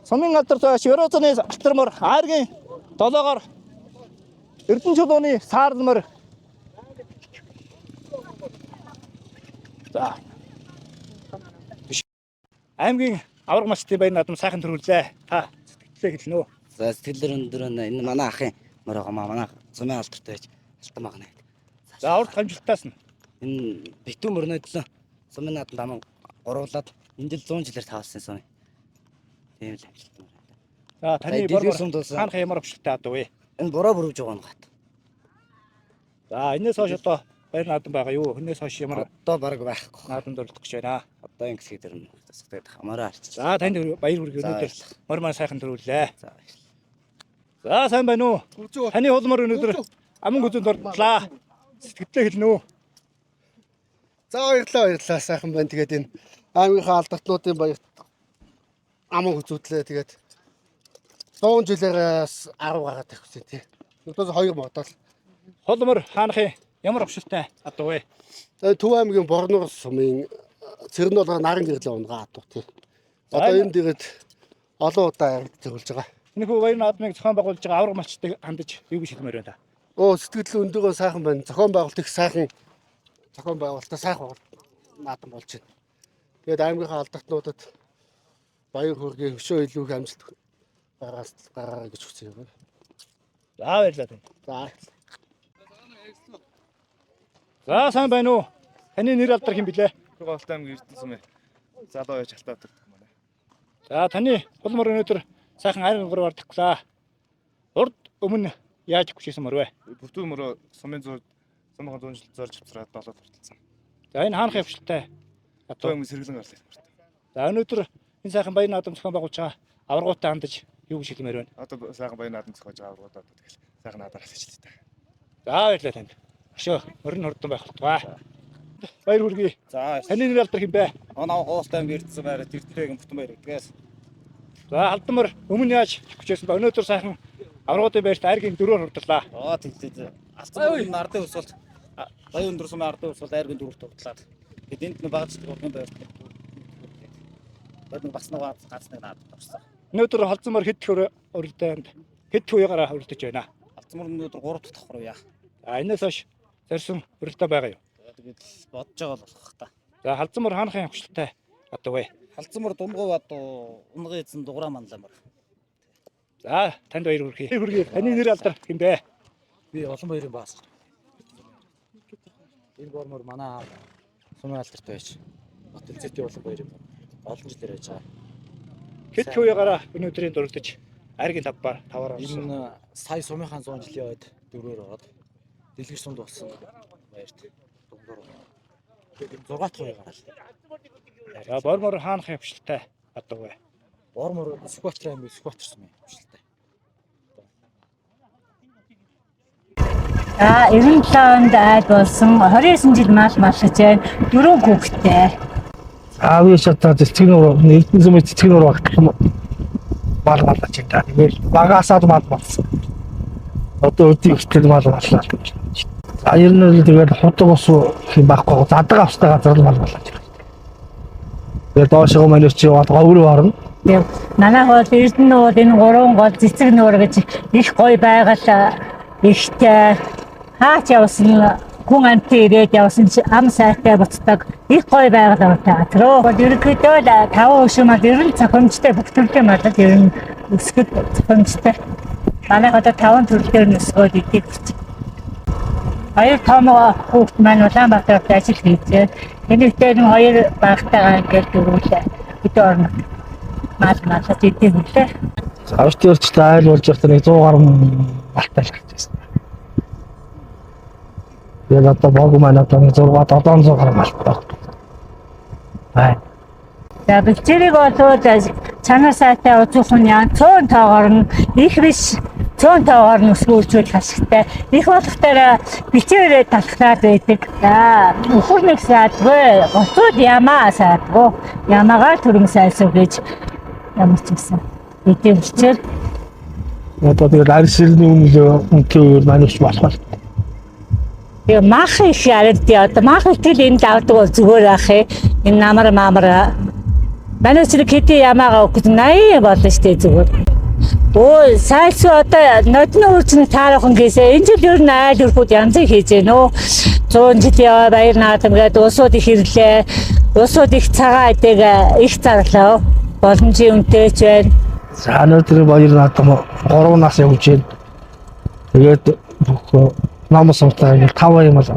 Сумын алдарт уяач Ерөөцөний алтармаар Айргийн 7-оор Эрдэнэчулууны саарламар. За. Аймгийн авраг малчтын баяр наадам сайхан төрүүллээ. Та сэтгэлдээ хэлнэ үү? За сэтгэлээр өндөр энэ манай ахын мөрөг манай Сумын алдарт байж алтан багна. За урд хамжилтаас нь энэ битүү мөрнөдлөө Сумын наадамд аман гуруулаад энэ жил 100 жилээр тавсан сум. Тийм л амжилт мөр. За таны бормор хаанх ямар өвчлөлтэй адуу вэ? Энэ бороо бүрвж байгаа нэг. За энэс хойш одоо баяр наадам байгаа юу? Энэс хойш ямар одоо баг байхгүй. Наадамд орлох гэж байна. Одоо ингэсгээ дэрнэ. Засагтай хамаараа арчиж. За танд баяр хүргэе өнөөдөр мөр маань сайхан төрүүллээ. За сайн байна уу? Таны хулмар өнөөдөр аман хүзүүнд ордлаа. Сэтгэлдээ хэлнэ үү? За баярлалаа сайхан байна. Тэгээд энэ аймгийнхаа алдартлуудын баярт аман хүзүүдлээ. Тэгээд 100 жилээр 10 гараад тавьсан тий. Өдөөс 2 модол. Хулмар хаанхын ямар өвчлөлтэй адуу вэ? Төв аймгийн Борнор сумын цэрэн болгоо наран гэрлээ унгаа адуу тий. Одоо энэ дэгэд олон удаа яригд зөвлөж байгаа. Энэхүү баяр наадмыг зохион байгуулж байгаа авраг малчтай хандаж юу гэж хэлмээр байна та? Сэтгэл өндөгөө сайхан байна. Зохион байгуулалт их сайхан. Зохион байгуулалтаа сайхан наадам болж байна. Тэгээд аймгийнхаа алдартнуудад баяр хүргэе, өшөө илүү их амжилт гаргаарай гэж хүсье. За баярлалаа. За. За сайн байна уу? Таны нэр алдар хэм блэ? Алтай аймгийн Эрдэнэ сумын залуу уяач Алтай гэдэг манай. За таны хулмар өнөөдөр сайхан Айргийн 3-аар таглаа. Урд өмнө яаж хүчээсэн мөр вэ? Бүтэн мөрөө сумын зур сумын 100 жил зорж авчраад 7 хүртэлсэн. За энэ хаанх явшлтай? Одоо юм сэргэлэн гарлаа. За өнөөдөр энэ сайхан баяр наадам зохион байгуулж байгаа аврагуудтай хандаж юу гэж хэлмээр байна? Одоо сайхан баяр наадам зохиож байгаа аврагуудаа тэгэл сайхан наадаараас хичээлтэй. За баярлалаа танд. Өшөө өрн хурдан байх болтугай. Баяр хүргэе. За таны нэр алдар хэм бэ? Оноо гоостай Эрдэнэ байраа Тэртрэгийн Бүтэн баяр гэдгээс. За алдмар өмнө яаж хүчээсэн ба өнөөдөр сайхан аврагуудын баярт Айргийн 4-оор хурдлаа. Тэгтээ. Алцсан ардын усвал баян өндөр сумын ардын усвал Айргийн 4-т хурдлаад. Тэгэд энд нэг багц ургын баярт. Бод бас нэг гацныг наад орсон. Өнөөдөр холцмор хэд төр уралдаанд хэд төвөөгаараа уралдаж байна. Алцмор өнөөдөр 3 дахь давхар уяа. Энэс хойш зарсан уралдаа байгаа юу? Тэгээд бодож байгаа болох та. За халзамар хаанхын хөвчлөлтэй одоо вэ? Халзамар думгуу одоо унгын эзэн дуграа манламар. За танд баяр хүргэе. Хүргэе. Таны нэр алдар хэм бэ? Би олон баярын баас. Энэ бормор манай сумын алдарт байж. Бат үлзээтэй олон баяр юм. Олон жилээр байж байгаа. Хэд төвөөгаараа өнөөдрийн дурагдаж Айргийн 5-аар орсон. Энэ сая сумынхаа 100 жилийн ойд 4-оор ороод дэлгэр сумд болсон баярт дундуур. Тэгээд 6 дахь гараад. За бормор хаанхын хөвчлөлтэй одоо вэ? Бормор Сүхбаатар аймгийн Сүхбаатар сумын хөвчлөлтэй. 97 онд айл болсон 29 жил мал малшиж байна. 4 хүүхэдтэй. Би шатаа цэцгнөр нэгэн зүмэ цэцгнөр багтсан мал малж байна. Тэгээд багасаад мал болсон. Одоо өдөө ихтэй мал маллаа. Ер нь тэгээд худаг ус их байхгүй задаг австай газар мал малж байна. Тэгээд доошоо манайч чи говруу орно. Манай хол Эрдэнэ бол энэ 3 гол цэцгнөр гэж их гоё байгаль ихтэй хаач явсан хүн амттай ирээд явсан чи ам сайтай буцдаг их гоё байгаад байгаа театр. Ерөнхийдөө 5 өшөөмд ер нь зохиомжтой бүх төрлийн мадад ер нь өсгөд зохиомжтой. Манай одоо 5 төрлөөр нь өсгөөд идэг. Хоёр томоо хүүхд маань Улаанбаатарт ажил хийжээ. Энэгээр нь хоёр багтайгаа ингээд дөрвөлээ. Бид орно. Мал идэв үлээ. Авчтай өрчлөө айл болж байхдаа нэг 100 гаруй алтаа л хийжсэн. Яг одоо бог маань одоо 600-700 гаруй алтаа. За бэлчээрийг болоод чанар сайтай узуухан яан цөөн тоогоор нь их биш цөөн тоогоор нь өсгүүлжүүл хашигтай. Их болохтаа бэлчээрээ талхаад байдаг. За өхөр нэг саадгүй гоцууд ямаа саадгүй. Ямаагаар төрөм сайсуу гэж ямар ч юмсан. Эдийн бэлчээр одоо тэгээд арьсны үнэлгээ манайч болох. Тэгээ мах их яриад одоо мах ихтэл энэ давдаг бол зүгээр ах ээ. Энэ намар маамар манай ч хэдий ямаагаа өгөх 80 болно штэ зүгээр. Өө сайсуу одоо нодны үржин таарахын гээсээ энэ жил ер нь айл өрхүүд янзыг хийж гэнэ нөө 100 жилийн баяр наадам гэдэг усууд их ирлээ. Усууд их цагаан эдэг их зарлаа. Боломжийн үнэтэйч байна. За өнөөдөр баяр наадам 3 нас явж байна. Тэгээд бүх намс сумтаа 5 юм бол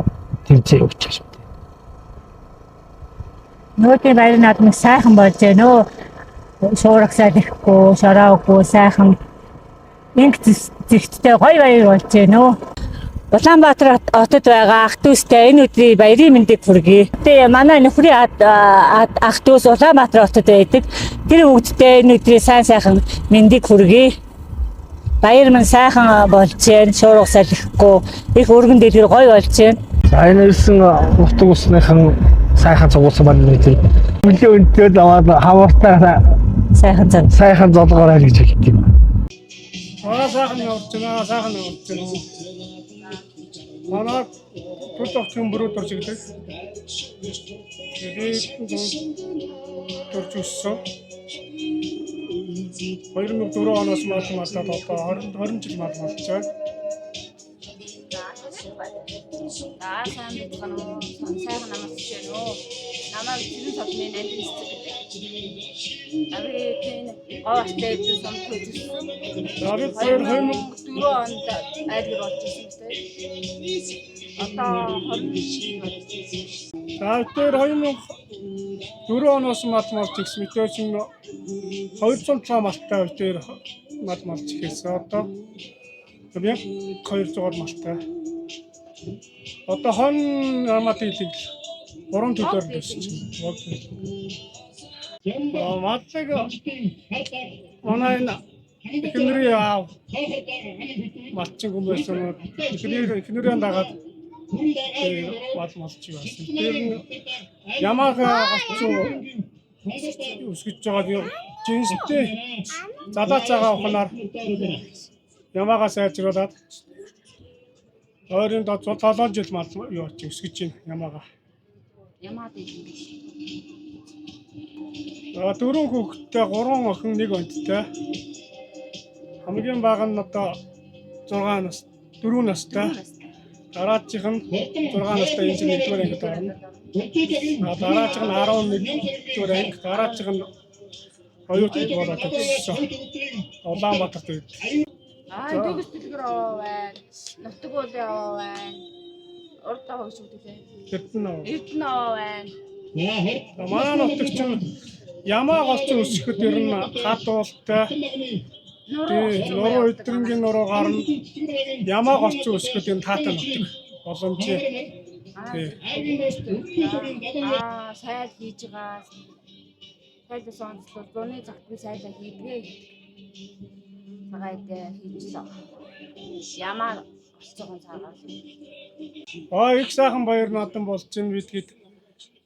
тэмцээ өгч байна. Нөөдний баяр наадам сайхан болж байна. Шуурагсаад ихгүй, шороогүй сайхан инг зэгттэй гоё баяр болж байна. Улаанбаатар хотод байгаа ах дүүстэй энэ өдрийн баярын мэндийг хүргэе. Тэгээ манай нөхрийн ах дүүс Улаанбаатар хотод байдаг. Тэр бүгдтэй энэ өдрийн сайхан мэндийг хүргэе. Баяр маань сайхан болж байна. Шуурагсаад ихгүй, их өргөн дэлгэр гоё болж байна. За энэ ирсэн утга усныхан сайхан цугуулсан байна гэдэг. Өглөө өнтөөд аваад хавартаа сайхан золгоорой гэж хэлдэг юм. Сайхан явж байна, сайхан явж байна. Манай төлөвчөн бүрөө төрчихдэг. Тэгээд төрж өссөн. 2004 оноос математикад одоо 20 жил математик байна. Аа сайн байна уу? Сайхан намайг чинь үү? Намайг чинь содмын андис гэдэг. Аби энэ оостэй зам төжсөн. Аби 2004 онд айдэр болчихсон тийм. Одоо 20 тэр 2004 оноос математик мэдээж нь 200 цаа малтай тэр математик хийсэн. Одоо яг 200 малтай. Одоо хон математик 3 төлөөр дэвсэж байна. Математик манай эхнэрийн аав матчин хүн байсан. Эхнэрийн дагаад математик байсан. Тэр ямаага гацуу өсгөж байгаа жинстэй задаа цагаа ухнаар ямаага сайжруулад ойрын 7 жил мал юу ч өсгөж байна ямаага. Ямаад ийм биш. Дөрөв хүүхэдтэй 3 охин 1 онцтой. Хамгийн бага нь одоо 6 нас 4 настай. Дараачих нь 6 настай энэ чинь 1-р ангид орно. Дараачих нь 11-р анги, дараачих нь 2-р болоод ирсэн. Улаанбаатарт ирсэн. Дөгс дэлгэр аваа байна. Нутаг уул аваа байна. Урдаа хогш үлээ. Эрдэнэ аваа байна. Манай нутаг чинь ямаа голцон өсөхөд ер нь хад уултай. Нуруу өдрөнгийн нуруу гарна. Ямаа голцон өсөхөд энэ таатай нутаг боломжтой. Сайл хийж байгаа. Сайл сонцлол зуны цагт би сайлаа хийдгээ. Цагаадаа хийчихсэн. Ямаа голцоогоо цаагаад. Их сайхан баяр наадам болж байна бидгээд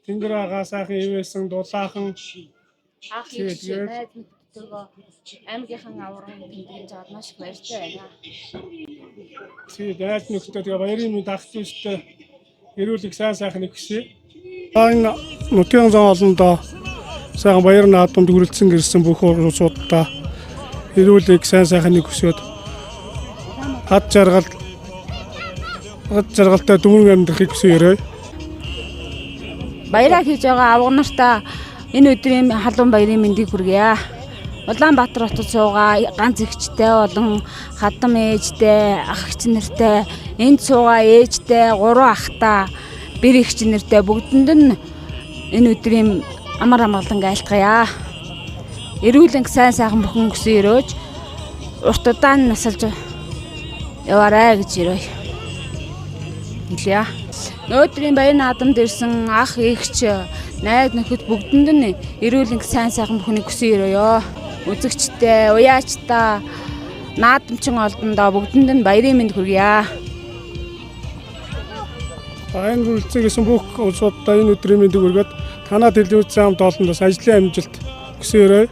тэнгэр агаа сайхан ивэсэн дулаахан тэгээд аймгийнхан аврагын тэнгэрийн жаад маш их баяртай байна. Тэгээд айд нөхдөд баярын мэд ах дүүстэй эрүүлэг сайхан их хүсье. Энэ нутгийн зам олондоо сайхан баяр наадамд хүрэлцэн гэрсэн бүх улсуудаа эрүүлэг сайхан их хүсьёд хад жаргал жаргалтай дүмэн амьдрахыг хүсье. Баяраа хийж байгаа авга нартаа энэ өдрийн халуун баярын мэндийг хүргье. Улаанбаатар хотод суугаа ганц эгчтэй болон хадам ээжтэй, ах эгч нартай, энд суугаа ээжтэй, 3 ахтай, бэр эгч нартай бүгдэнд нь энэ өдрийн амар амгалан айлтгая. Эрүүлэнг сайн сайхан бүхэн өсөө өрөөж урт удаан насалж яваарай гэж ирээ. Хэлье. Өнөөдрийн баяр наадамд ирсэн ах эгч, найз нөхөд бүгдэнд нь эрүүлэнг сайн сайхан бүхнийг өсөө өрөөё. Үзэгчтэй, уяачтай, наадамчин олдондоо бүгдэнд нь баярын мэнд хүргье. Энэ үйлчлэгээс бүх улсуудаа энэ өдрийн мэндийг хүргээд танаа телевиз хамт олондоос ажлын амжилт хүсье.